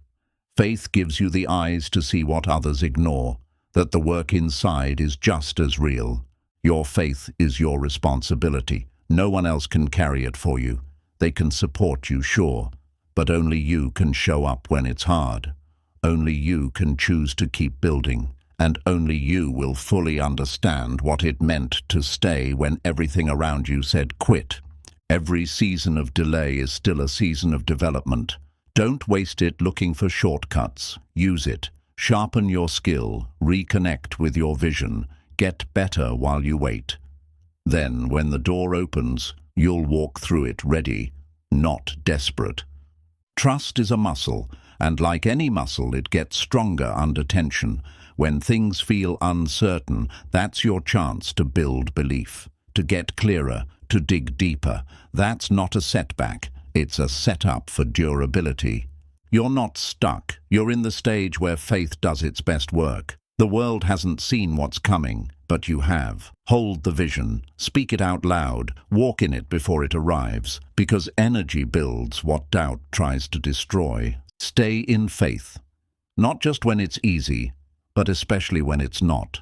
Faith gives you the eyes to see what others ignore, that the work inside is just as real. Your faith is your responsibility. No one else can carry it for you. They can support you, sure, but only you can show up when it's hard. Only you can choose to keep building, and only you will fully understand what it meant to stay when everything around you said quit. Every season of delay is still a season of development. Don't waste it looking for shortcuts. Use it. Sharpen your skill. Reconnect with your vision. Get better while you wait. Then, when the door opens, you'll walk through it ready, not desperate. Trust is a muscle, and like any muscle, it gets stronger under tension. When things feel uncertain, that's your chance to build belief, to get clearer, to dig deeper. That's not a setback, it's a setup for durability. You're not stuck. You're in the stage where faith does its best work. The world hasn't seen what's coming, but you have. Hold the vision, speak it out loud, walk in it before it arrives, because energy builds what doubt tries to destroy. Stay in faith, not just when it's easy, but especially when it's not.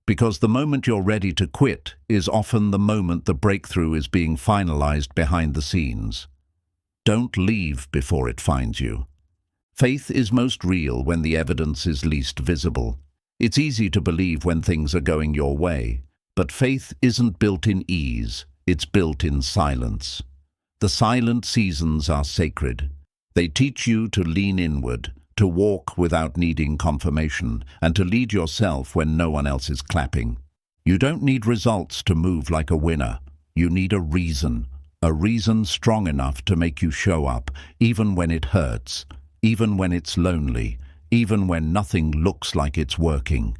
Because the moment you're ready to quit is often the moment the breakthrough is being finalized behind the scenes. Don't leave before it finds you. Faith is most real when the evidence is least visible. It's easy to believe when things are going your way, but faith isn't built in ease, it's built in silence. The silent seasons are sacred. They teach you to lean inward, to walk without needing confirmation, and to lead yourself when no one else is clapping. You don't need results to move like a winner. You need a reason strong enough to make you show up, even when it hurts, even when it's lonely, even when nothing looks like it's working.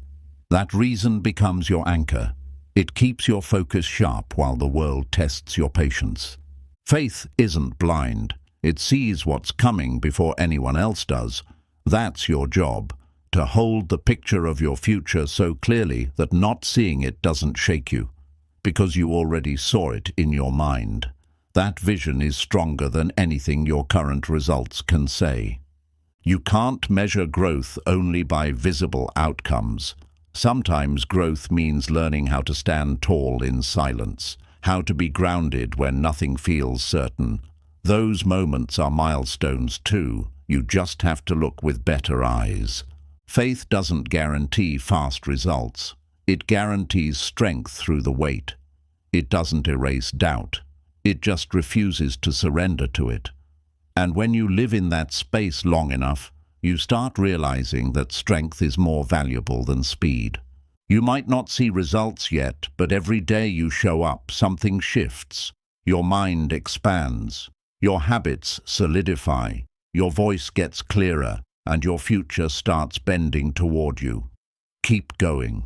That reason becomes your anchor. It keeps your focus sharp while the world tests your patience. Faith isn't blind. It sees what's coming before anyone else does. That's your job, to hold the picture of your future so clearly that not seeing it doesn't shake you, because you already saw it in your mind. That vision is stronger than anything your current results can say. You can't measure growth only by visible outcomes. Sometimes growth means learning how to stand tall in silence, how to be grounded when nothing feels certain. Those moments are milestones too. You just have to look with better eyes. Faith doesn't guarantee fast results. It guarantees strength through the wait. It doesn't erase doubt. It just refuses to surrender to it. And when you live in that space long enough, you start realizing that strength is more valuable than speed. You might not see results yet, but every day you show up, something shifts. Your mind expands. Your habits solidify. Your voice gets clearer, and your future starts bending toward you. Keep going.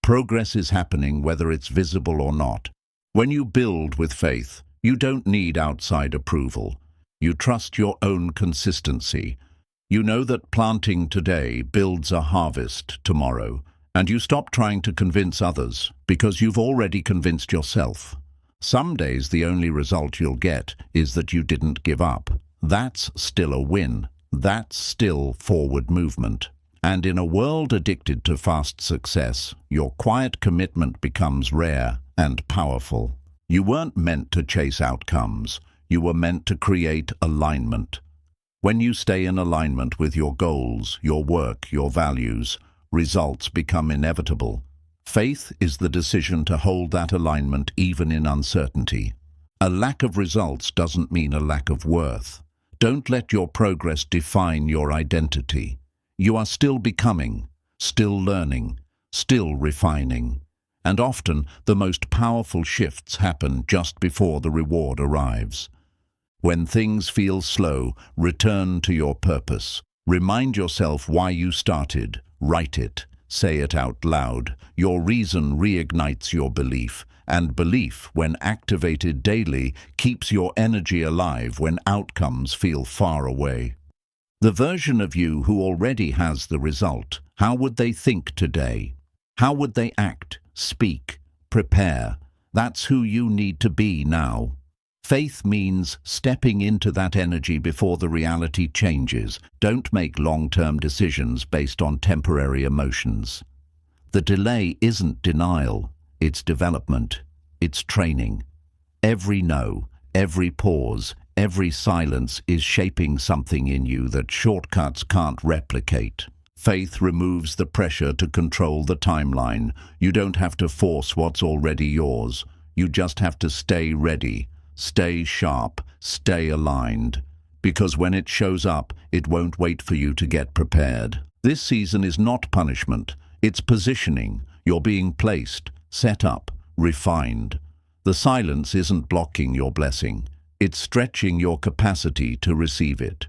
Progress is happening whether it's visible or not. When you build with faith, you don't need outside approval. You trust your own consistency. You know that planting today builds a harvest tomorrow, and you stop trying to convince others because you've already convinced yourself. Some days the only result you'll get is that you didn't give up. That's still a win. That's still forward movement. And in a world addicted to fast success, your quiet commitment becomes rare and powerful. You weren't meant to chase outcomes. You were meant to create alignment. When you stay in alignment with your goals, your work, your values, results become inevitable. Faith is the decision to hold that alignment even in uncertainty. A lack of results doesn't mean a lack of worth. Don't let your progress define your identity. You are still becoming, still learning, still refining. And often, the most powerful shifts happen just before the reward arrives. When things feel slow, return to your purpose. Remind yourself why you started. Write it. Say it out loud. Your reason reignites your belief. And belief, when activated daily, keeps your energy alive when outcomes feel far away. The version of you who already has the result, how would they think today? How would they act, speak, prepare? That's who you need to be now. Faith means stepping into that energy before the reality changes. Don't make long-term decisions based on temporary emotions. The delay isn't denial, it's development, it's training. Every no, every pause, every silence is shaping something in you that shortcuts can't replicate. Faith removes the pressure to control the timeline. You don't have to force what's already yours. You just have to stay ready. Stay sharp, stay aligned, because when it shows up, it won't wait for you to get prepared. This season is not punishment, it's positioning. You're being placed, set up, refined. The silence isn't blocking your blessing, it's stretching your capacity to receive it.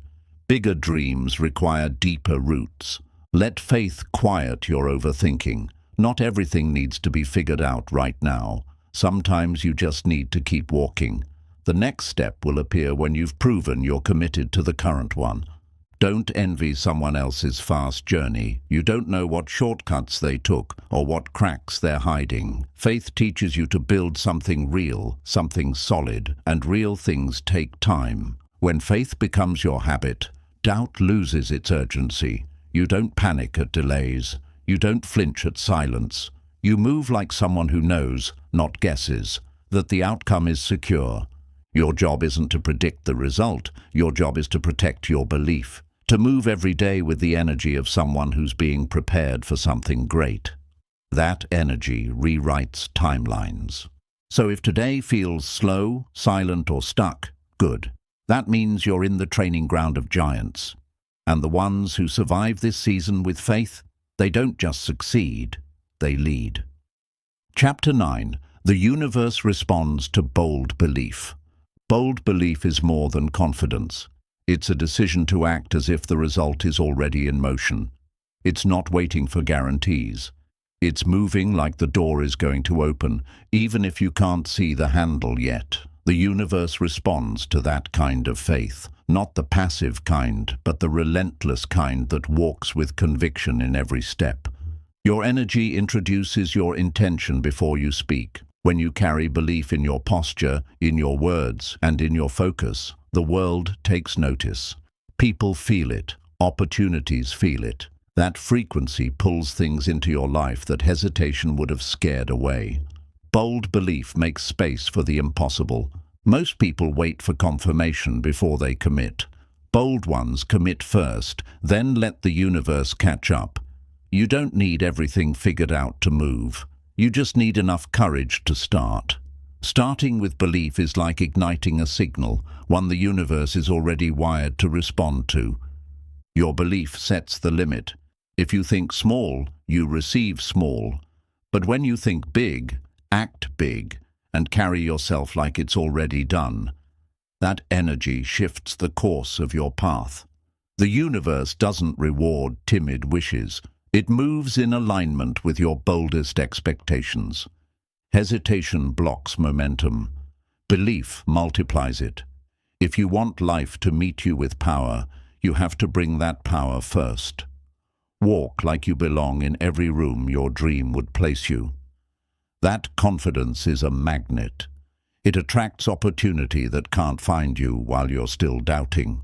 Bigger dreams require deeper roots. Let faith quiet your overthinking. Not everything needs to be figured out right now. Sometimes you just need to keep walking. The next step will appear when you've proven you're committed to the current one. Don't envy someone else's fast journey. You don't know what shortcuts they took or what cracks they're hiding. Faith teaches you to build something real, something solid, and real things take time. When faith becomes your habit, doubt loses its urgency. You don't panic at delays. You don't flinch at silence. You move like someone who knows, not guesses, that the outcome is secure. Your job isn't to predict the result. Your job is to protect your belief, to move every day with the energy of someone who's being prepared for something great. That energy rewrites timelines. So if today feels slow, silent, or stuck, good. That means you're in the training ground of giants. And the ones who survive this season with faith, they don't just succeed, they lead. Chapter 9. The universe responds to bold belief. Bold belief is more than confidence. It's a decision to act as if the result is already in motion. It's not waiting for guarantees. It's moving like the door is going to open, even if you can't see the handle yet. The universe responds to that kind of faith. Not the passive kind, but the relentless kind that walks with conviction in every step. Your energy introduces your intention before you speak. When you carry belief in your posture, in your words, and in your focus, the world takes notice. People feel it. Opportunities feel it. That frequency pulls things into your life that hesitation would have scared away. Bold belief makes space for the impossible. Most people wait for confirmation before they commit. Bold ones commit first, then let the universe catch up. You don't need everything figured out to move. You just need enough courage to start. Starting with belief is like igniting a signal, one the universe is already wired to respond to. Your belief sets the limit. If you think small, you receive small. But when you think big, act big, and carry yourself like it's already done. That energy shifts the course of your path. The universe doesn't reward timid wishes. It moves in alignment with your boldest expectations. Hesitation blocks momentum. Belief multiplies it. If you want life to meet you with power, you have to bring that power first. Walk like you belong in every room your dream would place you. That confidence is a magnet. It attracts opportunity that can't find you while you're still doubting.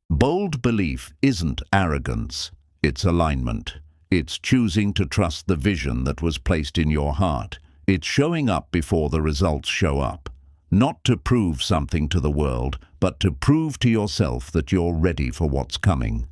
Bold belief isn't arrogance, it's alignment. It's choosing to trust the vision that was placed in your heart. It's showing up before the results show up. Not to prove something to the world, but to prove to yourself that you're ready for what's coming.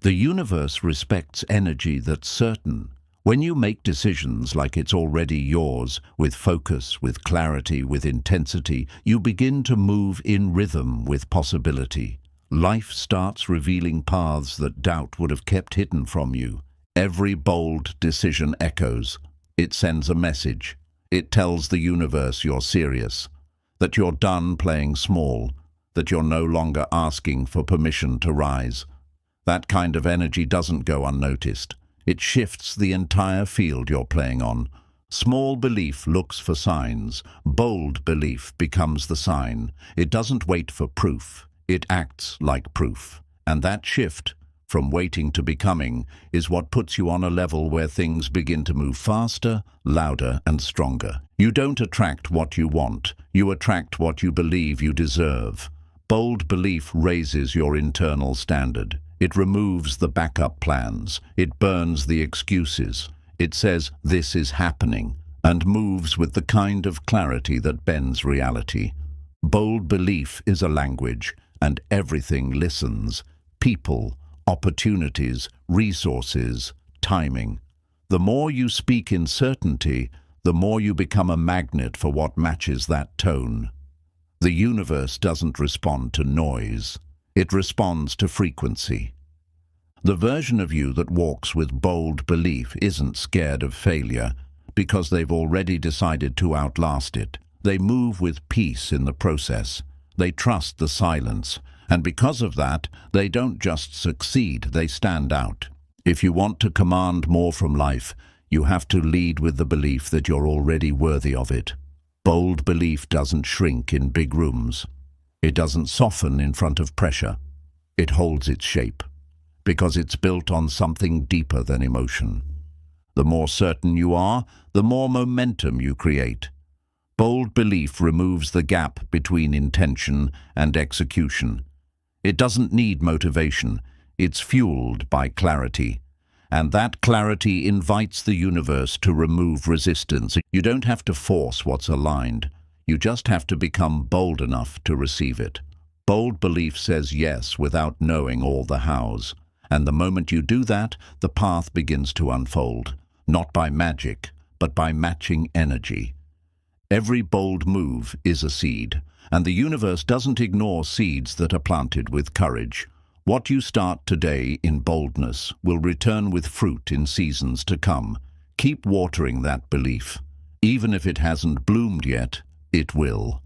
The universe respects energy that's certain. When you make decisions like it's already yours, with focus, with clarity, with intensity, you begin to move in rhythm with possibility. Life starts revealing paths that doubt would have kept hidden from you. Every bold decision echoes. It sends a message. It tells the universe you're serious, that you're done playing small, that you're no longer asking for permission to rise. That kind of energy doesn't go unnoticed. It shifts the entire field you're playing on. Small belief looks for signs. Bold belief becomes the sign. It doesn't wait for proof. It acts like proof. And that shift, from waiting to becoming, is what puts you on a level where things begin to move faster, louder, and stronger. You don't attract what you want. You attract what you believe you deserve. Bold belief raises your internal standard. It removes the backup plans. It burns the excuses. It says, "This is happening," and moves with the kind of clarity that bends reality. Bold belief is a language, and everything listens. People, opportunities, resources, timing. The more you speak in certainty, the more you become a magnet for what matches that tone. The universe doesn't respond to noise. It responds to frequency. The version of you that walks with bold belief isn't scared of failure because they've already decided to outlast it. They move with peace in the process. They trust the silence. And because of that, they don't just succeed, they stand out. If you want to command more from life, you have to lead with the belief that you're already worthy of it. Bold belief doesn't shrink in big rooms. It doesn't soften in front of pressure. It holds its shape, because it's built on something deeper than emotion. The more certain you are, the more momentum you create. Bold belief removes the gap between intention and execution. It doesn't need motivation. It's fueled by clarity. And that clarity invites the universe to remove resistance. You don't have to force what's aligned. You just have to become bold enough to receive it. Bold belief says yes without knowing all the hows. And the moment you do that, the path begins to unfold. Not by magic, but by matching energy. Every bold move is a seed, and the universe doesn't ignore seeds that are planted with courage. What you start today in boldness will return with fruit in seasons to come. Keep watering that belief. Even if it hasn't bloomed yet, it will.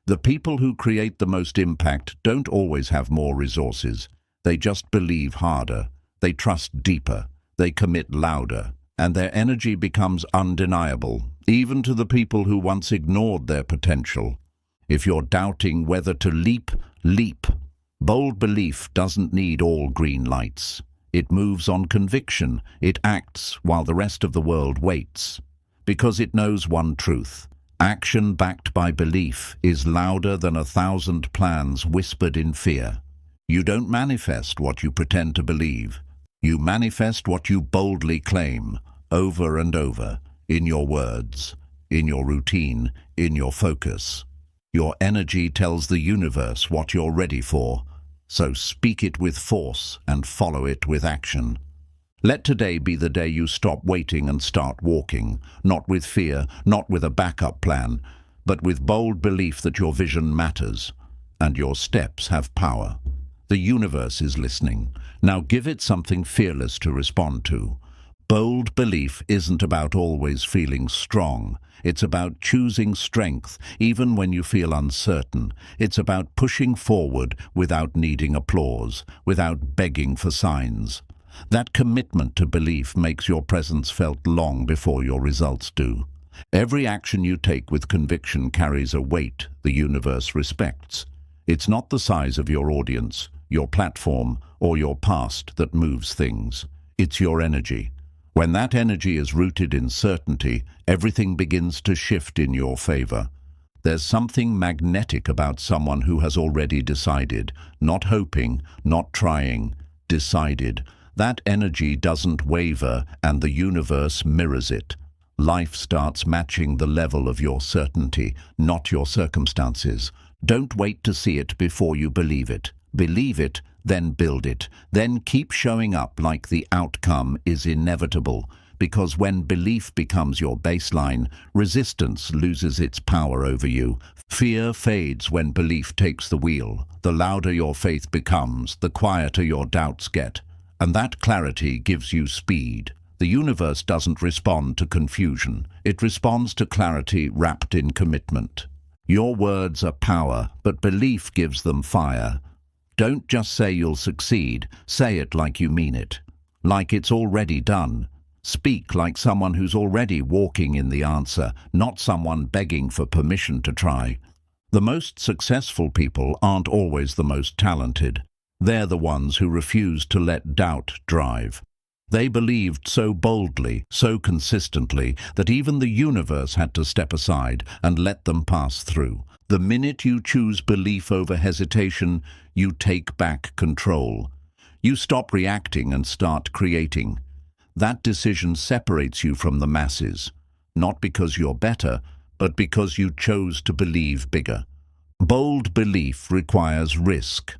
The people who create the most impact don't always have more resources. They just believe harder. They trust deeper. They commit louder. And their energy becomes undeniable, even to the people who once ignored their potential. If you're doubting whether to leap, leap. Bold belief doesn't need all green lights. It moves on conviction. It acts while the rest of the world waits. Because it knows one truth. Action backed by belief is louder than 1,000 plans whispered in fear. You don't manifest what you pretend to believe. You manifest what you boldly claim, over and over, in your words, in your routine, in your focus. Your energy tells the universe what you're ready for, so speak it with force and follow it with action. Let today be the day you stop waiting and start walking, not with fear, not with a backup plan, but with bold belief that your vision matters and your steps have power. The universe is listening. Now give it something fearless to respond to. Bold belief isn't about always feeling strong. It's about choosing strength, even when you feel uncertain. It's about pushing forward without needing applause, without begging for signs. That commitment to belief makes your presence felt long before your results do. Every action you take with conviction carries a weight the universe respects. It's not the size of your audience, your platform, or your past that moves things. It's your energy. When that energy is rooted in certainty, everything begins to shift in your favor. There's something magnetic about someone who has already decided, not hoping, not trying, decided. That energy doesn't waver, and the universe mirrors it. Life starts matching the level of your certainty, not your circumstances. Don't wait to see it before you believe it. Believe it, then build it. Then keep showing up like the outcome is inevitable. Because when belief becomes your baseline, resistance loses its power over you. Fear fades when belief takes the wheel. The louder your faith becomes, the quieter your doubts get. And that clarity gives you speed. The universe doesn't respond to confusion. It responds to clarity wrapped in commitment. Your words are power, but belief gives them fire. Don't just say you'll succeed. Say it like you mean it. Like it's already done. Speak like someone who's already walking in the answer, not someone begging for permission to try. The most successful people aren't always the most talented. They're the ones who refuse to let doubt drive. They believed so boldly, so consistently, that even the universe had to step aside and let them pass through. The minute you choose belief over hesitation, you take back control. You stop reacting and start creating. That decision separates you from the masses, not because you're better, but because you chose to believe bigger. Bold belief requires risk,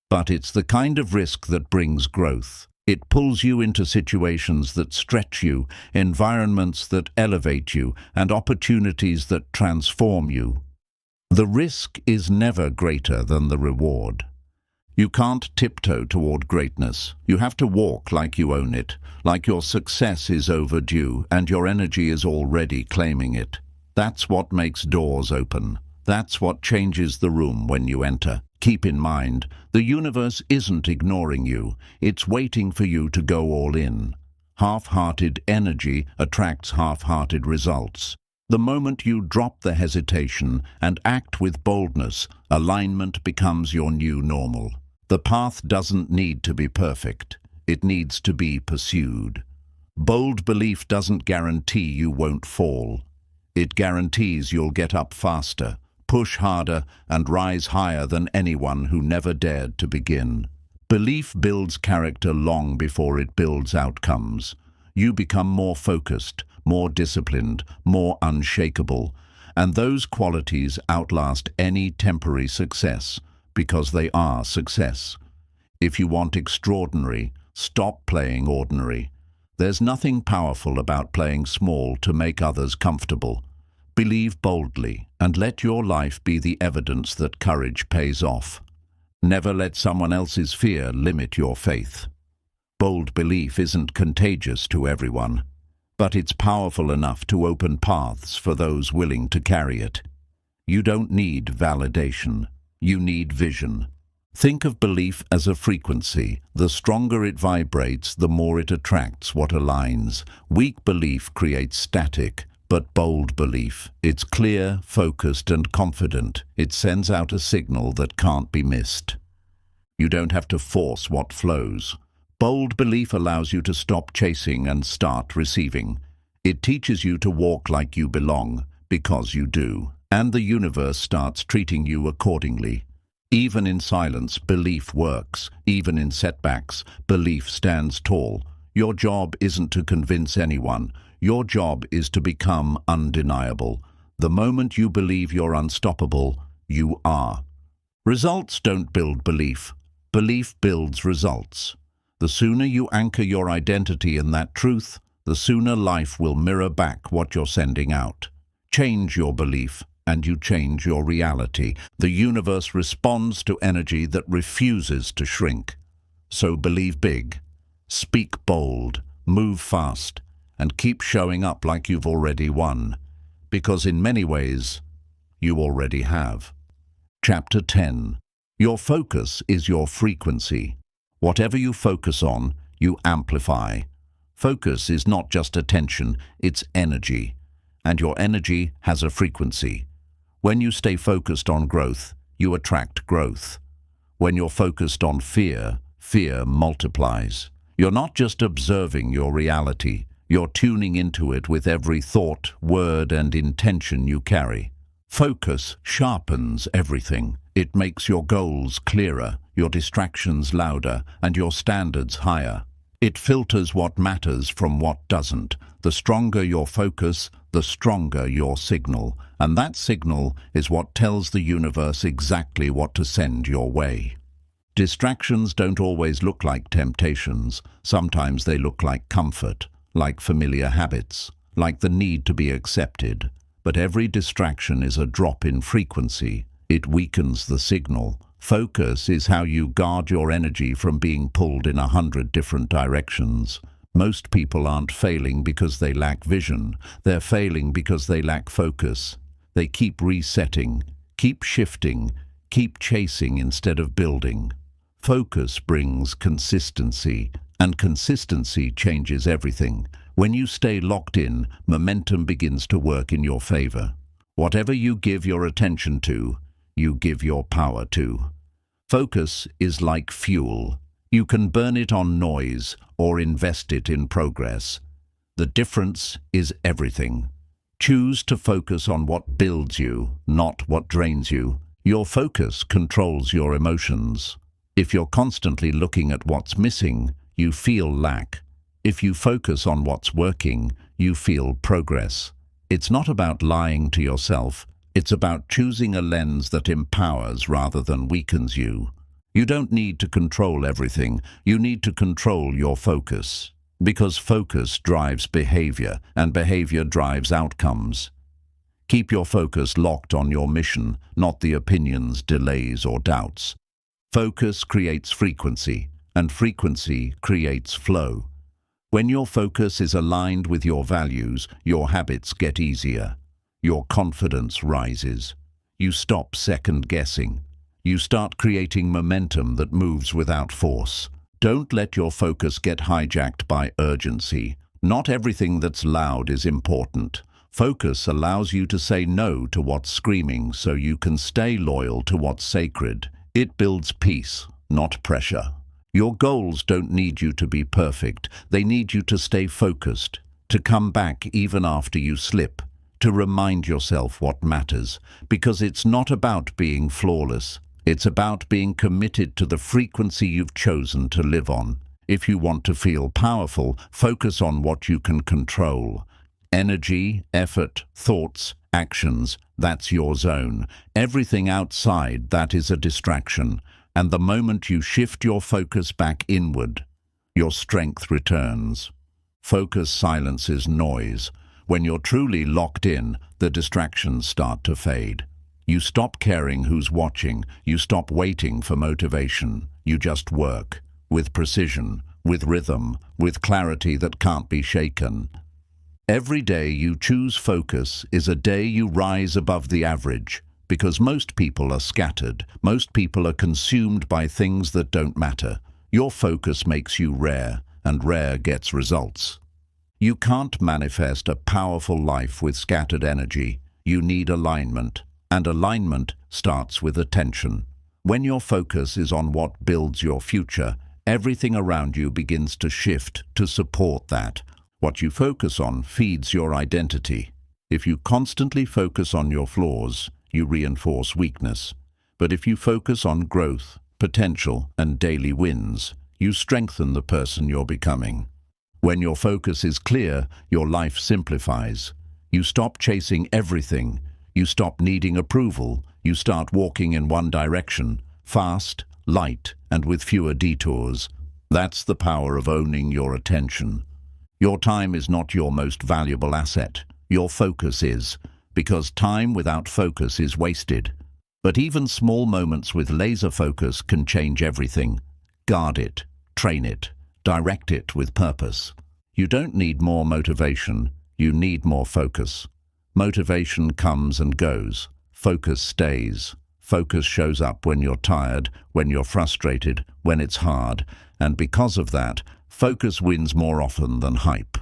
but it's the kind of risk that brings growth. It pulls you into situations that stretch you, environments that elevate you, and opportunities that transform you. The risk is never greater than the reward. You can't tiptoe toward greatness. You have to walk like you own it, like your success is overdue and your energy is already claiming it. That's what makes doors open. That's what changes the room when you enter. Keep in mind, the universe isn't ignoring you. It's waiting for you to go all in. Half-hearted energy attracts half-hearted results. The moment you drop the hesitation and act with boldness, alignment becomes your new normal. The path doesn't need to be perfect. It needs to be pursued. Bold belief doesn't guarantee you won't fall. It guarantees you'll get up faster, push harder, and rise higher than anyone who never dared to begin. Belief builds character long before it builds outcomes. You become more focused, more disciplined, more unshakable, and those qualities outlast any temporary success, because they are success. If you want extraordinary, stop playing ordinary. There's nothing powerful about playing small to make others comfortable. Believe boldly, and let your life be the evidence that courage pays off. Never let someone else's fear limit your faith. Bold belief isn't contagious to everyone, but it's powerful enough to open paths for those willing to carry it. You don't need validation. You need vision. Think of belief as a frequency. The stronger it vibrates, the more it attracts what aligns. Weak belief creates static, but bold belief, it's clear, focused, and confident. It sends out a signal that can't be missed. You don't have to force what flows. Bold belief allows you to stop chasing and start receiving. It teaches you to walk like you belong, because you do. And the universe starts treating you accordingly. Even in silence, belief works. Even in setbacks, belief stands tall. Your job isn't to convince anyone. Your job is to become undeniable. The moment you believe you're unstoppable, you are. Results don't build belief. Belief builds results. The sooner you anchor your identity in that truth, the sooner life will mirror back what you're sending out. Change your belief, and you change your reality. The universe responds to energy that refuses to shrink. So believe big, speak bold, move fast, and keep showing up like you've already won. Because in many ways, you already have. Chapter 10. Your focus is your frequency. Whatever you focus on, you amplify. Focus is not just attention, it's energy. And your energy has a frequency. When you stay focused on growth, you attract growth. When you're focused on fear, fear multiplies. You're not just observing your reality, you're tuning into it with every thought, word, and intention you carry. Focus sharpens everything. It makes your goals clearer, your distractions louder, and your standards higher. It filters what matters from what doesn't. The stronger your focus, the stronger your signal, and that signal is what tells the universe exactly what to send your way. Distractions don't always look like temptations. Sometimes they look like comfort, like familiar habits, like the need to be accepted. But every distraction is a drop in frequency. It weakens the signal. Focus is how you guard your energy from being pulled in 100 different directions. Most people aren't failing because they lack vision. They're failing because they lack focus. They keep resetting, keep shifting, keep chasing instead of building. Focus brings consistency, and consistency changes everything. When you stay locked in, momentum begins to work in your favor. Whatever you give your attention to, you give your power to. Focus is like fuel. You can burn it on noise or invest it in progress. The difference is everything. Choose to focus on what builds you, not what drains you. Your focus controls your emotions. If you're constantly looking at what's missing, you feel lack. If you focus on what's working, you feel progress. It's not about lying to yourself. It's about choosing a lens that empowers rather than weakens you. You don't need to control everything. You need to control your focus. Because focus drives behavior, and behavior drives outcomes. Keep your focus locked on your mission, not the opinions, delays, or doubts. Focus creates frequency, and frequency creates flow. When your focus is aligned with your values, your habits get easier. Your confidence rises. You stop second-guessing. You start creating momentum that moves without force. Don't let your focus get hijacked by urgency. Not everything that's loud is important. Focus allows you to say no to what's screaming so you can stay loyal to what's sacred. It builds peace, not pressure. Your goals don't need you to be perfect. They need you to stay focused, to come back even after you slip, to remind yourself what matters. Because it's not about being flawless. It's about being committed to the frequency you've chosen to live on. If you want to feel powerful, focus on what you can control. Energy, effort, thoughts, actions, that's your zone. Everything outside that is a distraction. And the moment you shift your focus back inward, your strength returns. Focus silences noise. When you're truly locked in, the distractions start to fade. You stop caring who's watching. You stop waiting for motivation. You just work, with precision, with rhythm, with clarity that can't be shaken. Every day you choose focus is a day you rise above the average, because most people are scattered. Most people are consumed by things that don't matter. Your focus makes you rare, and rare gets results. You can't manifest a powerful life with scattered energy. You need alignment, and alignment starts with attention. When your focus is on what builds your future, everything around you begins to shift to support that. What you focus on feeds your identity. If you constantly focus on your flaws, you reinforce weakness. But if you focus on growth, potential, and daily wins, you strengthen the person you're becoming. When your focus is clear, your life simplifies. You stop chasing everything. You stop needing approval. You start walking in one direction, fast, light, and with fewer detours. That's the power of owning your attention. Your time is not your most valuable asset. Your focus is, because time without focus is wasted. But even small moments with laser focus can change everything. Guard it, train it, direct it with purpose. You don't need more motivation, you need more focus. Motivation comes and goes. Focus stays. Focus shows up when you're tired, when you're frustrated, when it's hard, and because of that, focus wins more often than hype.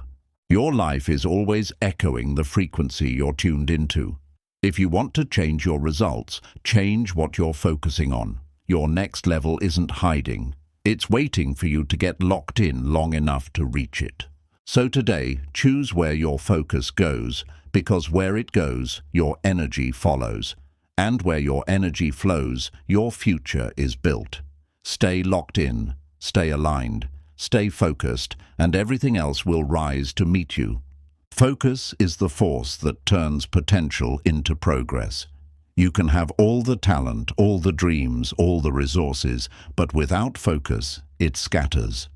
Your life is always echoing the frequency you're tuned into. If you want to change your results, change what you're focusing on. Your next level isn't hiding. It's waiting for you to get locked in long enough to reach it. So today, choose where your focus goes, because where it goes, your energy follows. And where your energy flows, your future is built. Stay locked in, stay aligned, stay focused, and everything else will rise to meet you. Focus is the force that turns potential into progress. You can have all the talent, all the dreams, all the resources, but without focus, it scatters.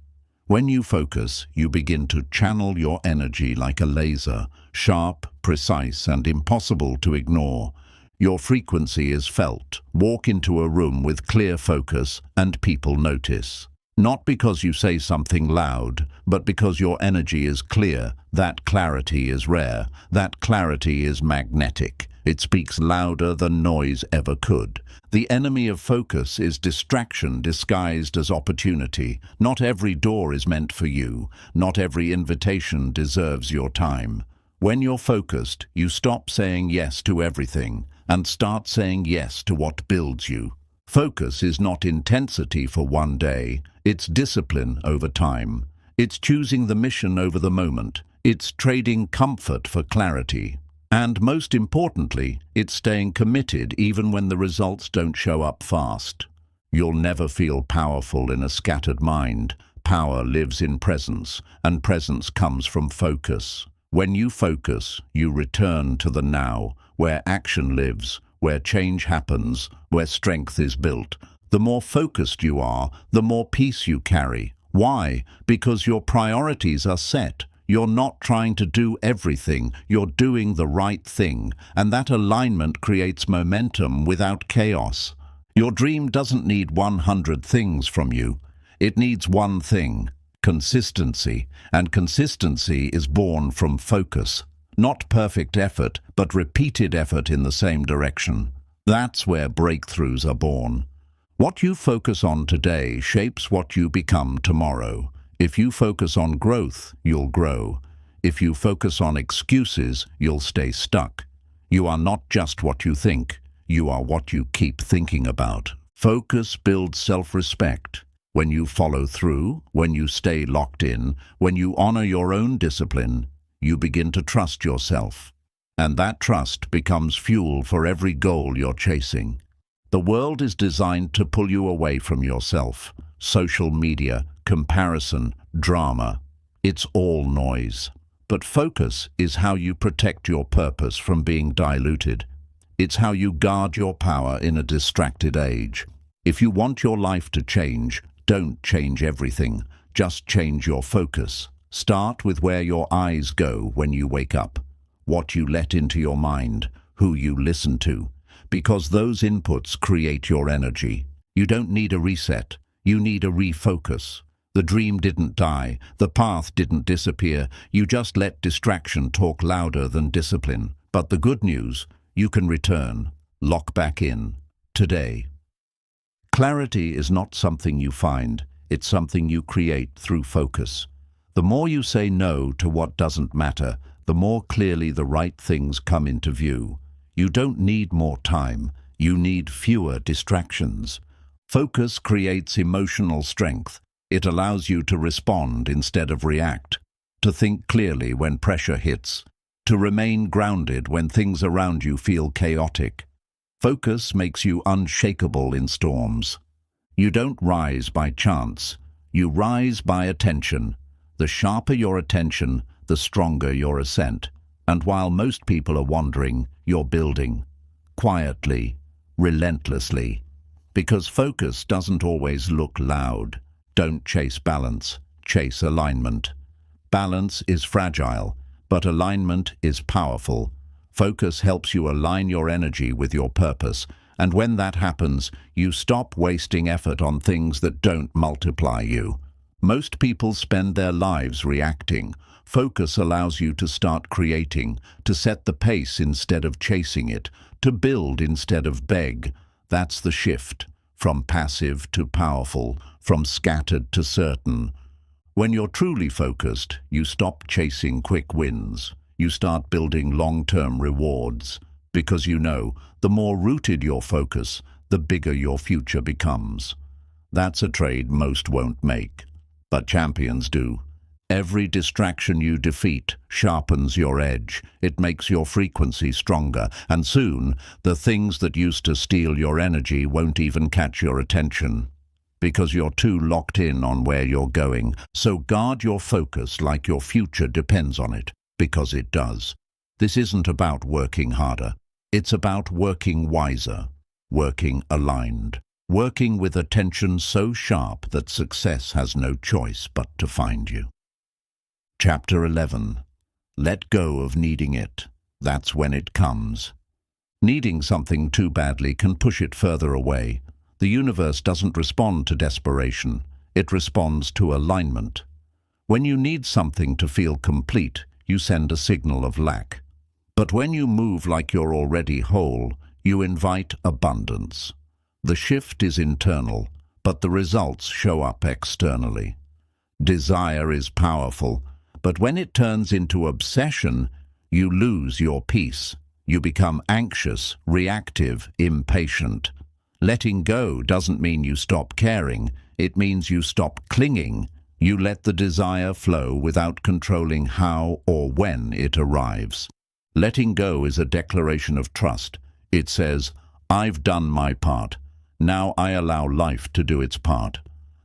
When you focus, you begin to channel your energy like a laser, sharp, precise, and impossible to ignore. Your frequency is felt. Walk into a room with clear focus, and people notice. Not because you say something loud, but because your energy is clear. That clarity is rare. That clarity is magnetic. It speaks louder than noise ever could. The enemy of focus is distraction disguised as opportunity. Not every door is meant for you. Not every invitation deserves your time. When you're focused, you stop saying yes to everything and start saying yes to what builds you. Focus is not intensity for one day. It's discipline over time. It's choosing the mission over the moment. It's trading comfort for clarity. And most importantly, it's staying committed even when the results don't show up fast. You'll never feel powerful in a scattered mind. Power lives in presence, and presence comes from focus. When you focus, you return to the now, where action lives, where change happens, where strength is built. The more focused you are, the more peace you carry. Why? Because your priorities are set. You're not trying to do everything, you're doing the right thing, and that alignment creates momentum without chaos. Your dream doesn't need 100 things from you. It needs one thing: consistency, and consistency is born from focus. Not perfect effort, but repeated effort in the same direction. That's where breakthroughs are born. What you focus on today shapes what you become tomorrow. If you focus on growth, you'll grow. If you focus on excuses, you'll stay stuck. You are not just what you think. You are what you keep thinking about. Focus builds self-respect. When you follow through, when you stay locked in, when you honor your own discipline, you begin to trust yourself. And that trust becomes fuel for every goal you're chasing. The world is designed to pull you away from yourself. Social media, comparison, drama. It's all noise. But focus is how you protect your purpose from being diluted. It's how you guard your power in a distracted age. If you want your life to change, don't change everything. Just change your focus. Start with where your eyes go when you wake up, what you let into your mind, who you listen to, because those inputs create your energy. You don't need a reset. You need a refocus. The dream didn't die. The path didn't disappear. You just let distraction talk louder than discipline. But the good news, you can return, lock back in, today. Clarity is not something you find. It's something you create through focus. The more you say no to what doesn't matter, the more clearly the right things come into view. You don't need more time. You need fewer distractions. Focus creates emotional strength. It allows you to respond instead of react, to think clearly when pressure hits, to remain grounded when things around you feel chaotic. Focus makes you unshakable in storms. You don't rise by chance. You rise by attention. The sharper your attention, the stronger your ascent. And while most people are wandering, you're building. Quietly, relentlessly. Because focus doesn't always look loud. Don't chase balance, chase alignment. Balance is fragile, but alignment is powerful. Focus helps you align your energy with your purpose, and when that happens, you stop wasting effort on things that don't multiply you. Most people spend their lives reacting. Focus allows you to start creating, to set the pace instead of chasing it, to build instead of beg. That's the shift, from passive to powerful, from scattered to certain. When you're truly focused, you stop chasing quick wins. You start building long-term rewards. Because you know, the more rooted your focus, the bigger your future becomes. That's a trade most won't make, but champions do. Every distraction you defeat sharpens your edge. It makes your frequency stronger, and soon, the things that used to steal your energy won't even catch your attention, because you're too locked in on where you're going. So guard your focus like your future depends on it, because it does. This isn't about working harder. It's about working wiser, working aligned, working with attention so sharp that success has no choice but to find you. Chapter 11. Let go of needing it. That's when it comes. Needing something too badly can push it further away. The universe doesn't respond to desperation. It responds to alignment. When you need something to feel complete, you send a signal of lack. But when you move like you're already whole, you invite abundance. The shift is internal, but the results show up externally. Desire is powerful, but when it turns into obsession, you lose your peace. You become anxious, reactive, impatient. Letting go doesn't mean you stop caring. It means you stop clinging. You let the desire flow without controlling how or when it arrives. Letting go is a declaration of trust. It says, "I've done my part. Now I allow life to do its part."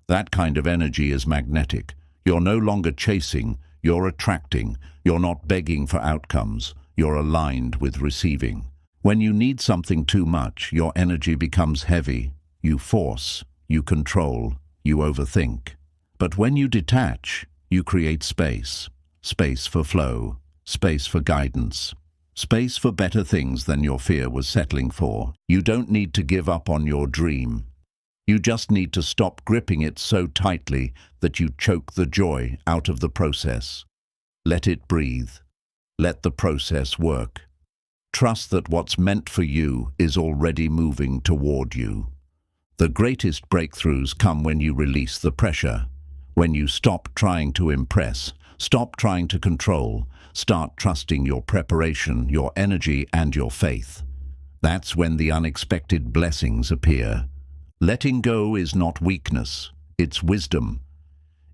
That kind of energy is magnetic. You're no longer chasing, you're attracting. You're not begging for outcomes. You're aligned with receiving. When you need something too much, your energy becomes heavy. You force, you control, you overthink. But when you detach, you create space. Space for flow, space for guidance, space for better things than your fear was settling for. You don't need to give up on your dream. You just need to stop gripping it so tightly that you choke the joy out of the process. Let it breathe. Let the process work. Trust that what's meant for you is already moving toward you. The greatest breakthroughs come when you release the pressure, when you stop trying to impress, stop trying to control, start trusting your preparation, your energy, and your faith. That's when the unexpected blessings appear. Letting go is not weakness, it's wisdom.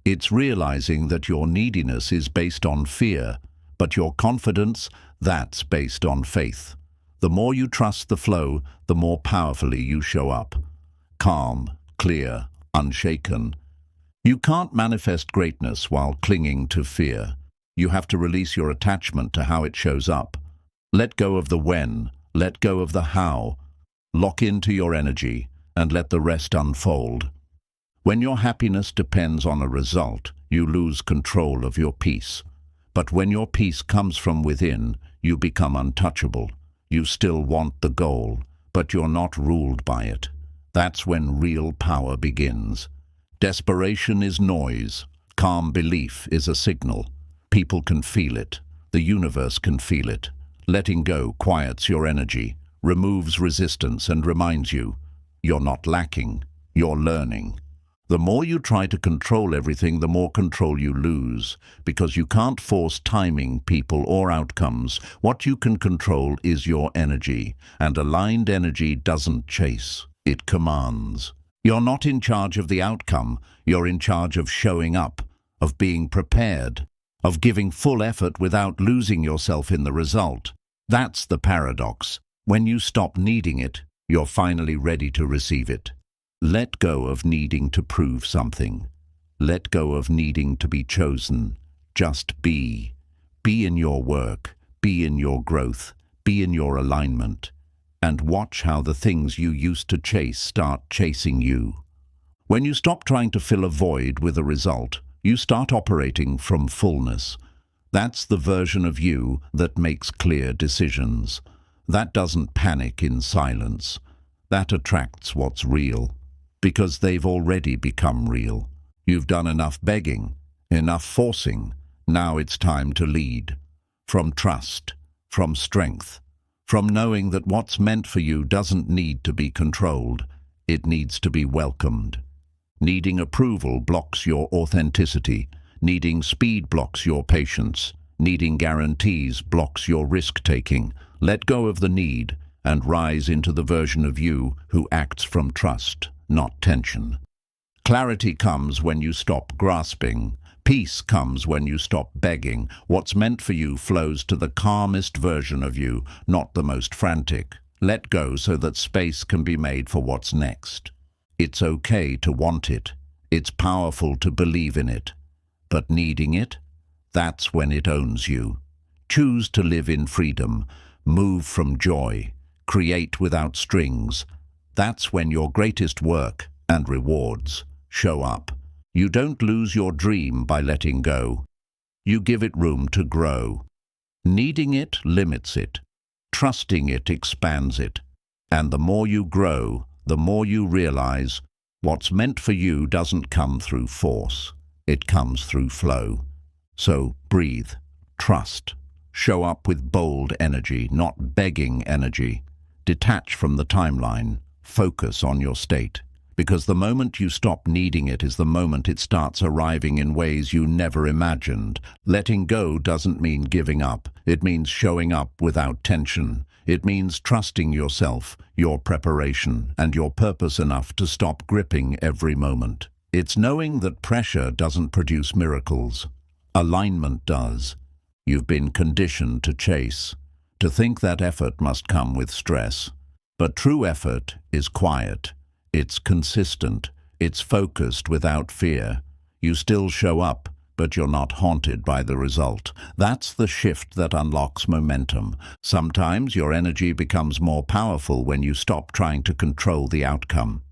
It's realizing that your neediness is based on fear, but your confidence, that's based on faith. The more you trust the flow, the more powerfully you show up. Calm, clear, unshaken. You can't manifest greatness while clinging to fear. You have to release your attachment to how it shows up. Let go of the when, let go of the how. Lock into your energy and let the rest unfold. When your happiness depends on a result, you lose control of your peace. But when your peace comes from within, you become untouchable. You still want the goal, but you're not ruled by it. That's when real power begins. Desperation is noise. Calm belief is a signal. People can feel it. The universe can feel it. Letting go quiets your energy, removes resistance, and reminds you, you're not lacking, you're learning. The more you try to control everything, the more control you lose, because you can't force timing, people, or outcomes. What you can control is your energy, and aligned energy doesn't chase, it commands. You're not in charge of the outcome, you're in charge of showing up, of being prepared, of giving full effort without losing yourself in the result. That's the paradox. When you stop needing it, you're finally ready to receive it. Let go of needing to prove something. Let go of needing to be chosen. Just be. Be in your work, be in your growth, be in your alignment, and watch how the things you used to chase start chasing you. When you stop trying to fill a void with a result, you start operating from fullness. That's the version of you that makes clear decisions. That doesn't panic in silence. That attracts what's real, because they've already become real. You've done enough begging, enough forcing. Now it's time to lead. From trust, from strength, from knowing that what's meant for you doesn't need to be controlled. It needs to be welcomed. Needing approval blocks your authenticity. Needing speed blocks your patience. Needing guarantees blocks your risk-taking. Let go of the need and rise into the version of you who acts from trust, not tension. Clarity comes when you stop grasping. Peace comes when you stop begging. What's meant for you flows to the calmest version of you, not the most frantic. Let go so that space can be made for what's next. It's okay to want it. It's powerful to believe in it. But needing it? That's when it owns you. Choose to live in freedom. Move from joy. Create without strings. That's when your greatest work and rewards show up. You don't lose your dream by letting go. You give it room to grow. Needing it limits it. Trusting it expands it. And the more you grow, the more you realize what's meant for you doesn't come through force. It comes through flow. So breathe, trust, show up with bold energy, not begging energy. Detach from the timeline, focus on your state. Because the moment you stop needing it is the moment it starts arriving in ways you never imagined. Letting go doesn't mean giving up. It means showing up without tension. It means trusting yourself, your preparation, and your purpose enough to stop gripping every moment. It's knowing that pressure doesn't produce miracles. Alignment does. You've been conditioned to chase, to think that effort must come with stress. But true effort is quiet. It's consistent. It's focused without fear. You still show up, but you're not haunted by the result. That's the shift that unlocks momentum. Sometimes your energy becomes more powerful when you stop trying to control the outcome.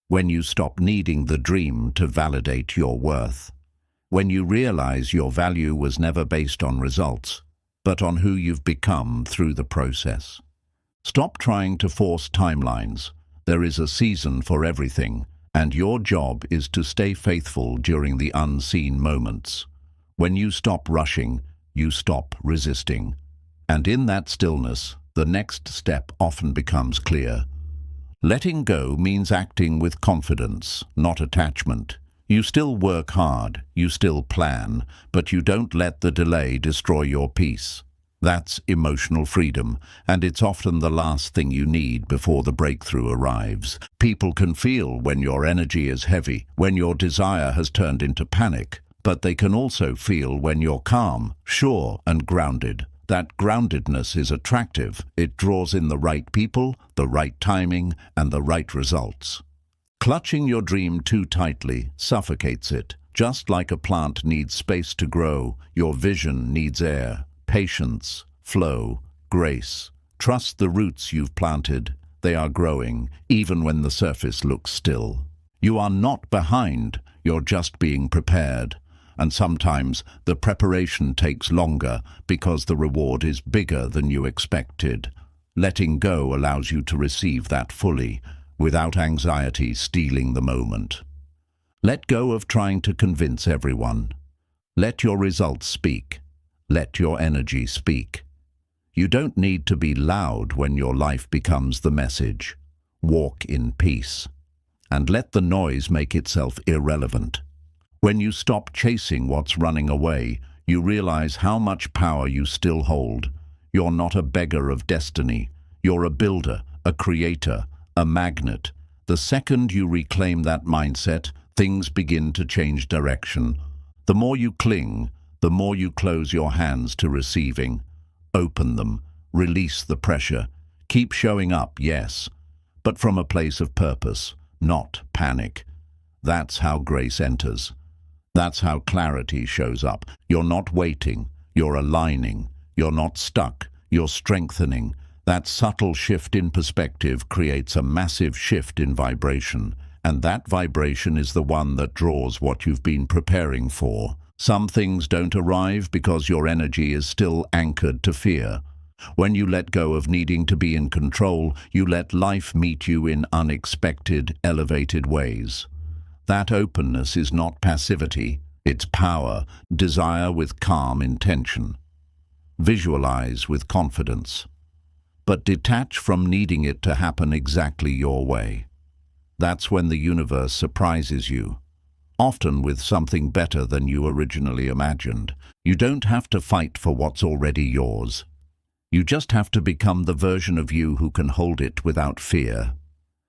When you stop needing the dream to validate your worth. When you realize your value was never based on results, but on who you've become through the process. Stop trying to force timelines. There is a season for everything, and your job is to stay faithful during the unseen moments. When you stop rushing, you stop resisting. And in that stillness, the next step often becomes clear. Letting go means acting with confidence, not attachment. You still work hard, you still plan, but you don't let the delay destroy your peace. That's emotional freedom, and it's often the last thing you need before the breakthrough arrives. People can feel when your energy is heavy, when your desire has turned into panic, but they can also feel when you're calm, sure, and grounded. That groundedness is attractive. It draws in the right people, the right timing, and the right results. Clutching your dream too tightly suffocates it. Just like a plant needs space to grow, your vision needs air. Patience, flow, grace. Trust the roots you've planted. They are growing, even when the surface looks still. You are not behind, you're just being prepared. And sometimes the preparation takes longer because the reward is bigger than you expected. Letting go allows you to receive that fully, without anxiety stealing the moment. Let go of trying to convince everyone. Let your results speak. Let your energy speak. You don't need to be loud when your life becomes the message. Walk in peace. And let the noise make itself irrelevant. When you stop chasing what's running away, you realize how much power you still hold. You're not a beggar of destiny. You're a builder, a creator, a magnet. The second you reclaim that mindset, things begin to change direction. The more you cling, the more you close your hands to receiving. Open them, release the pressure. Keep showing up, yes, but from a place of purpose, not panic. That's how grace enters. That's how clarity shows up. You're not waiting, you're aligning. You're not stuck, you're strengthening. That subtle shift in perspective creates a massive shift in vibration, and that vibration is the one that draws what you've been preparing for. Some things don't arrive because your energy is still anchored to fear. When you let go of needing to be in control, you let life meet you in unexpected, elevated ways. That openness is not passivity, it's power, desire with calm intention. Visualize with confidence. But detach from needing it to happen exactly your way. That's when the universe surprises you. Often with something better than you originally imagined. You don't have to fight for what's already yours. You just have to become the version of you who can hold it without fear.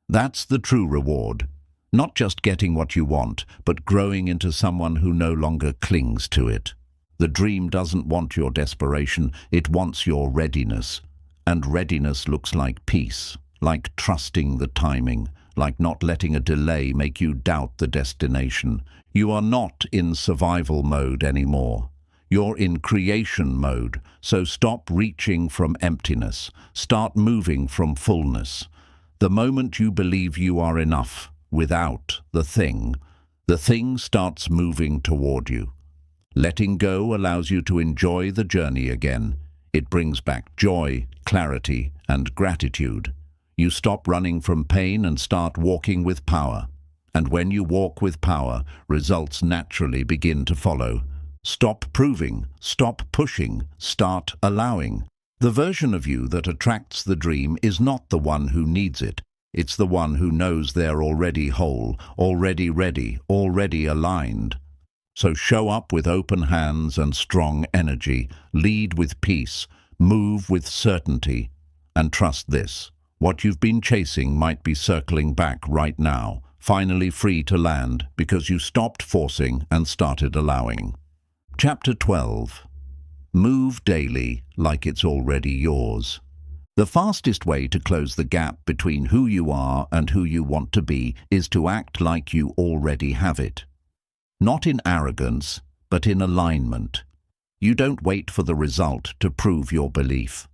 That's the true reward. Not just getting what you want, but growing into someone who no longer clings to it. The dream doesn't want your desperation, it wants your readiness. And readiness looks like peace, like trusting the timing, like not letting a delay make you doubt the destination. You are not in survival mode anymore. You're in creation mode, so stop reaching from emptiness. Start moving from fullness. The moment you believe you are enough, without the thing starts moving toward you. Letting go allows you to enjoy the journey again. It brings back joy, clarity, and gratitude. You stop running from pain and start walking with power. And when you walk with power, results naturally begin to follow. Stop proving, stop pushing, start allowing. The version of you that attracts the dream is not the one who needs it. It's the one who knows they're already whole, already ready, already aligned. So show up with open hands and strong energy, lead with peace, move with certainty, and trust this. What you've been chasing might be circling back right now, finally free to land because you stopped forcing and started allowing. Chapter 12. Move daily like it's already yours. The fastest way to close the gap between who you are and who you want to be is to act like you already have it. Not in arrogance, but in alignment. You don't wait for the result to prove your belief.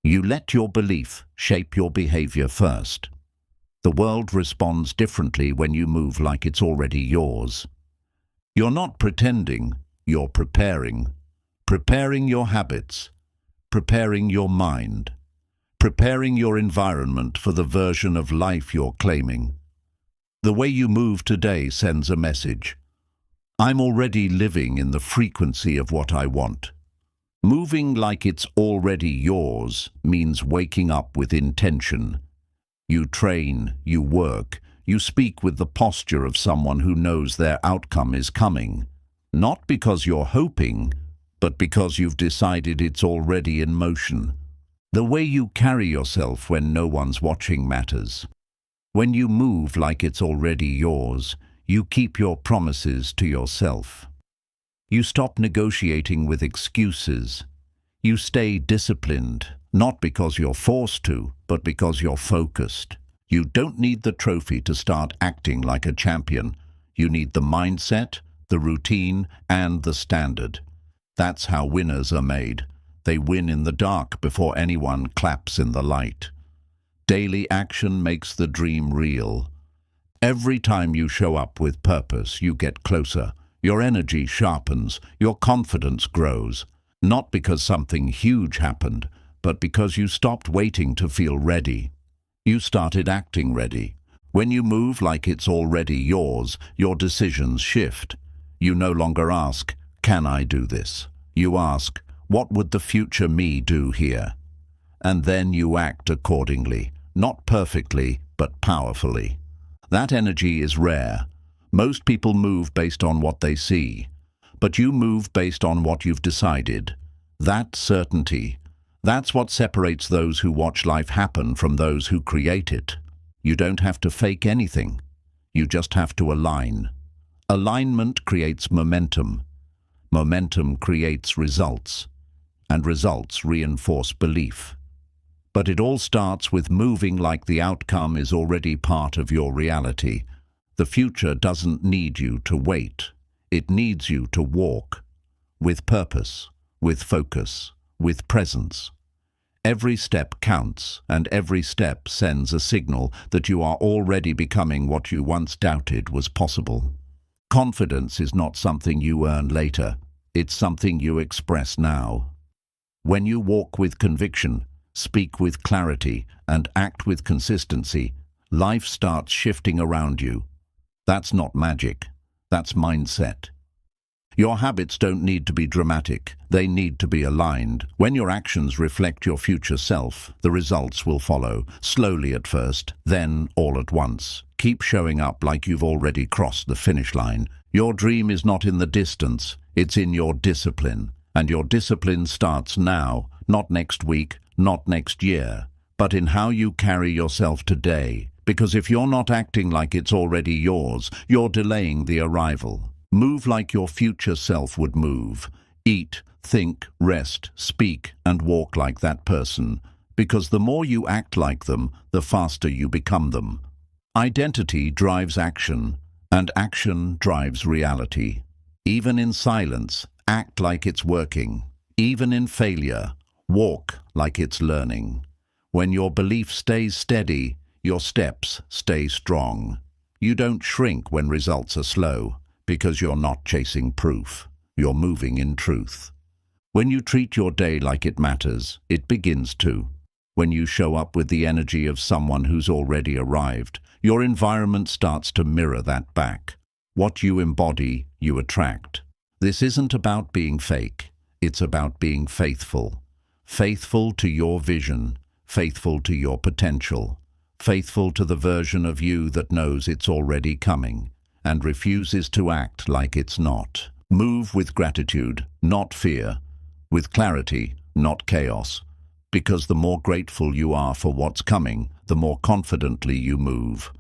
You let your belief shape your behavior first. The world responds differently when you move like it's already yours. You're not pretending, you're preparing. Preparing your habits, preparing your mind, preparing your environment for the version of life you're claiming. The way you move today sends a message. I'm already living in the frequency of what I want. Moving like it's already yours means waking up with intention. You train, you work, you speak with the posture of someone who knows their outcome is coming. Not because you're hoping, but because you've decided it's already in motion. The way you carry yourself when no one's watching matters. When you move like it's already yours, you keep your promises to yourself. You stop negotiating with excuses. You stay disciplined, not because you're forced to, but because you're focused. You don't need the trophy to start acting like a champion. You need the mindset, the routine, and the standard. That's how winners are made. They win in the dark before anyone claps in the light. Daily action makes the dream real. Every time you show up with purpose, you get closer. Your energy sharpens, your confidence grows. Not because something huge happened, but because you stopped waiting to feel ready. You started acting ready. When you move like it's already yours, your decisions shift. You no longer ask, "Can I do this?" You ask, "What would the future me do here?" And then you act accordingly, not perfectly, but powerfully. That energy is rare. Most people move based on what they see, but you move based on what you've decided. That certainty, that's what separates those who watch life happen from those who create it. You don't have to fake anything. You just have to align. Alignment creates momentum. Momentum creates results, and results reinforce belief. But it all starts with moving like the outcome is already part of your reality. The future doesn't need you to wait. It needs you to walk. With purpose, with focus, with presence. Every step counts, and every step sends a signal that you are already becoming what you once doubted was possible. Confidence is not something you earn later. It's something you express now. When you walk with conviction, speak with clarity, and act with consistency, life starts shifting around you. That's not magic. That's mindset. Your habits don't need to be dramatic. They need to be aligned. When your actions reflect your future self, the results will follow, slowly at first, then all at once. Keep showing up like you've already crossed the finish line. Your dream is not in the distance. It's in your discipline. And your discipline starts now, not next week, not next year, but in how you carry yourself today. Because if you're not acting like it's already yours, you're delaying the arrival. Move like your future self would move. Eat, think, rest, speak, and walk like that person. Because the more you act like them, the faster you become them. Identity drives action, and action drives reality. Even in silence, act like it's working. Even in failure, walk like it's learning. When your belief stays steady, your steps stay strong. You don't shrink when results are slow, because you're not chasing proof. You're moving in truth. When you treat your day like it matters, it begins to. When you show up with the energy of someone who's already arrived, your environment starts to mirror that back. What you embody, you attract. This isn't about being fake. It's about being faithful. Faithful to your vision, faithful to your potential, faithful to the version of you that knows it's already coming and refuses to act like it's not. Move with gratitude, not fear. With clarity, not chaos. Because the more grateful you are for what's coming, the more confidently you move.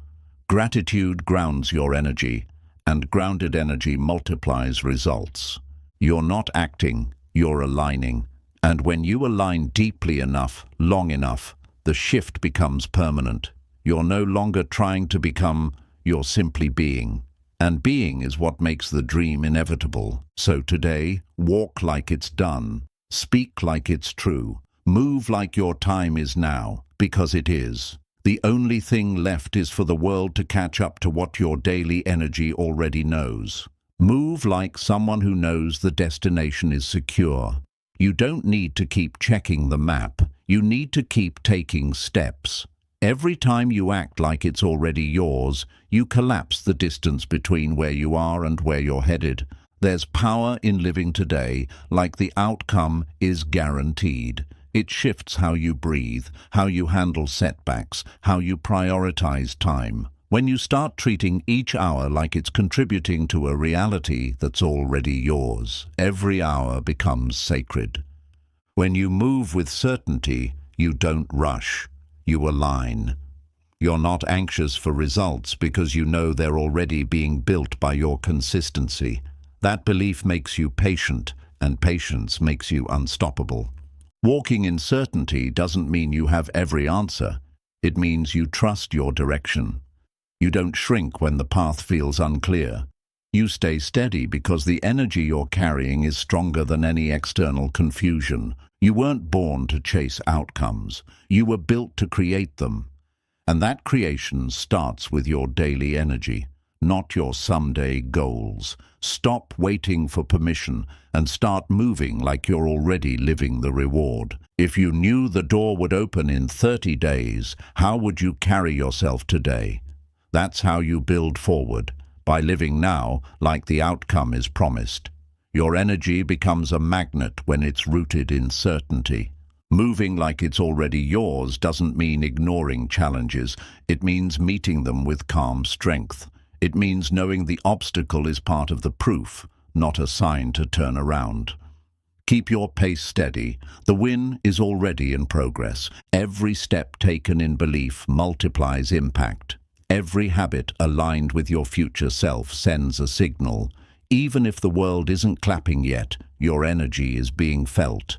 Gratitude grounds your energy, and grounded energy multiplies results. You're not acting, you're aligning. And when you align deeply enough, long enough, the shift becomes permanent. You're no longer trying to become, you're simply being. And being is what makes the dream inevitable. So today, walk like it's done. Speak like it's true. Move like your time is now, because it is. The only thing left is for the world to catch up to what your daily energy already knows. Move like someone who knows the destination is secure. You don't need to keep checking the map. You need to keep taking steps. Every time you act like it's already yours, you collapse the distance between where you are and where you're headed. There's power in living today, like the outcome is guaranteed. It shifts how you breathe, how you handle setbacks, how you prioritize time. When you start treating each hour like it's contributing to a reality that's already yours, every hour becomes sacred. When you move with certainty, you don't rush, you align. You're not anxious for results because you know they're already being built by your consistency. That belief makes you patient, and patience makes you unstoppable. Walking in certainty doesn't mean you have every answer. It means you trust your direction. You don't shrink when the path feels unclear. You stay steady because the energy you're carrying is stronger than any external confusion. You weren't born to chase outcomes. You were built to create them. And that creation starts with your daily energy, not your someday goals. Stop waiting for permission and start moving like you're already living the reward. If you knew the door would open in 30 days, how would you carry yourself today? That's how you build forward, by living now like the outcome is promised. Your energy becomes a magnet when it's rooted in certainty. Moving like it's already yours doesn't mean ignoring challenges. It means meeting them with calm strength. It means knowing the obstacle is part of the proof, not a sign to turn around. Keep your pace steady. The win is already in progress. Every step taken in belief multiplies impact. Every habit aligned with your future self sends a signal. Even if the world isn't clapping yet, your energy is being felt.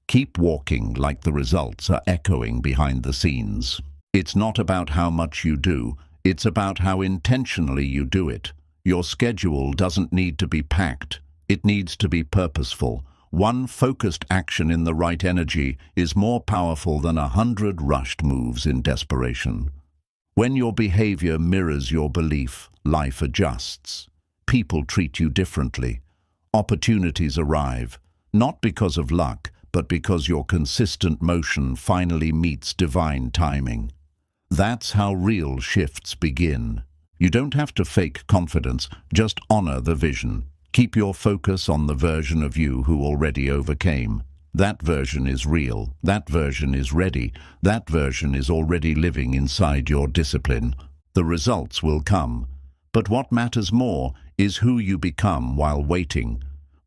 Keep walking like the results are echoing behind the scenes. It's not about how much you do, it's about how intentionally you do it. Your schedule doesn't need to be packed, it needs to be purposeful. One focused action in the right energy is more powerful than 100 rushed moves in desperation. When your behavior mirrors your belief, life adjusts. People treat you differently. Opportunities arrive, not because of luck, but because your consistent motion finally meets divine timing. That's how real shifts begin. You don't have to fake confidence, just honor the vision. Keep your focus on the version of you who already overcame. That version is real, that version is ready, that version is already living inside your discipline. The results will come. But what matters more is who you become while waiting.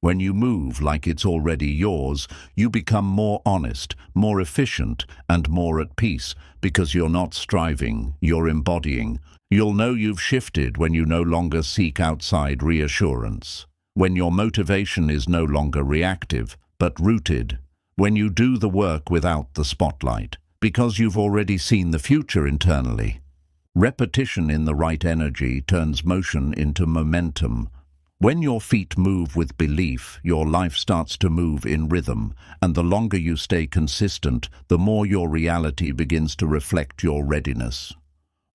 When you move like it's already yours, you become more honest, more efficient, and more at peace, because you're not striving, you're embodying. You'll know you've shifted when you no longer seek outside reassurance, when your motivation is no longer reactive, but rooted, when you do the work without the spotlight, because you've already seen the future internally. Repetition in the right energy turns motion into momentum. When your feet move with belief, your life starts to move in rhythm, and the longer you stay consistent, the more your reality begins to reflect your readiness.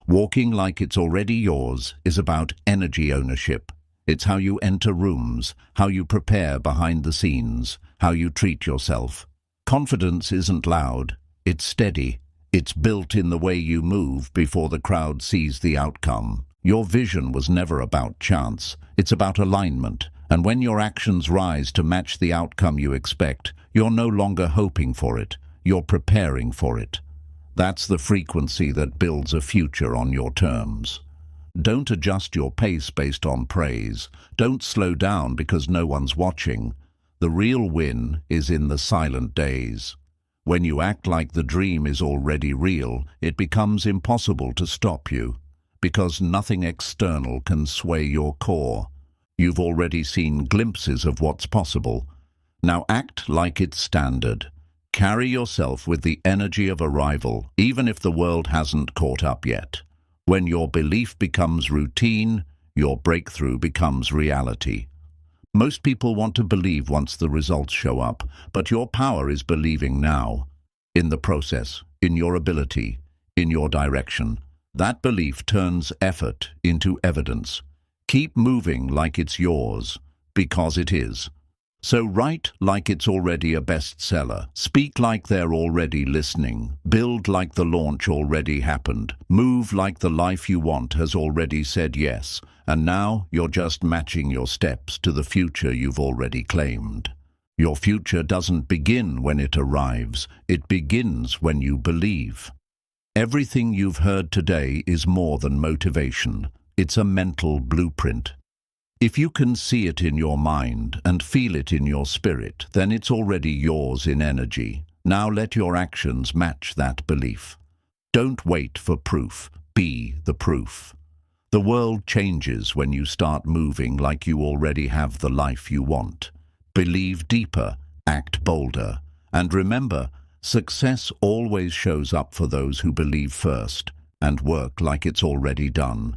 Walking like it's already yours is about energy ownership. It's how you enter rooms, how you prepare behind the scenes, how you treat yourself. Confidence isn't loud, it's steady. It's built in the way you move before the crowd sees the outcome. Your vision was never about chance, it's about alignment, and when your actions rise to match the outcome you expect, you're no longer hoping for it, you're preparing for it. That's the frequency that builds a future on your terms. Don't adjust your pace based on praise. Don't slow down because no one's watching. The real win is in the silent days. When you act like the dream is already real, it becomes impossible to stop you, because nothing external can sway your core. You've already seen glimpses of what's possible. Now act like it's standard. Carry yourself with the energy of arrival, even if the world hasn't caught up yet. When your belief becomes routine, your breakthrough becomes reality. Most people want to believe once the results show up, but your power is believing now. In the process, in your ability, in your direction. That belief turns effort into evidence. Keep moving like it's yours, because it is. So write like it's already a bestseller. Speak like they're already listening. Build like the launch already happened. Move like the life you want has already said yes. And now you're just matching your steps to the future you've already claimed. Your future doesn't begin when it arrives. It begins when you believe. Everything you've heard today is more than motivation. It's a mental blueprint. If you can see it in your mind and feel it in your spirit, then it's already yours in energy. Now let your actions match that belief. Don't wait for proof. Be the proof. The world changes when you start moving like you already have the life you want. Believe deeper, act bolder, and remember, success always shows up for those who believe first and work like it's already done.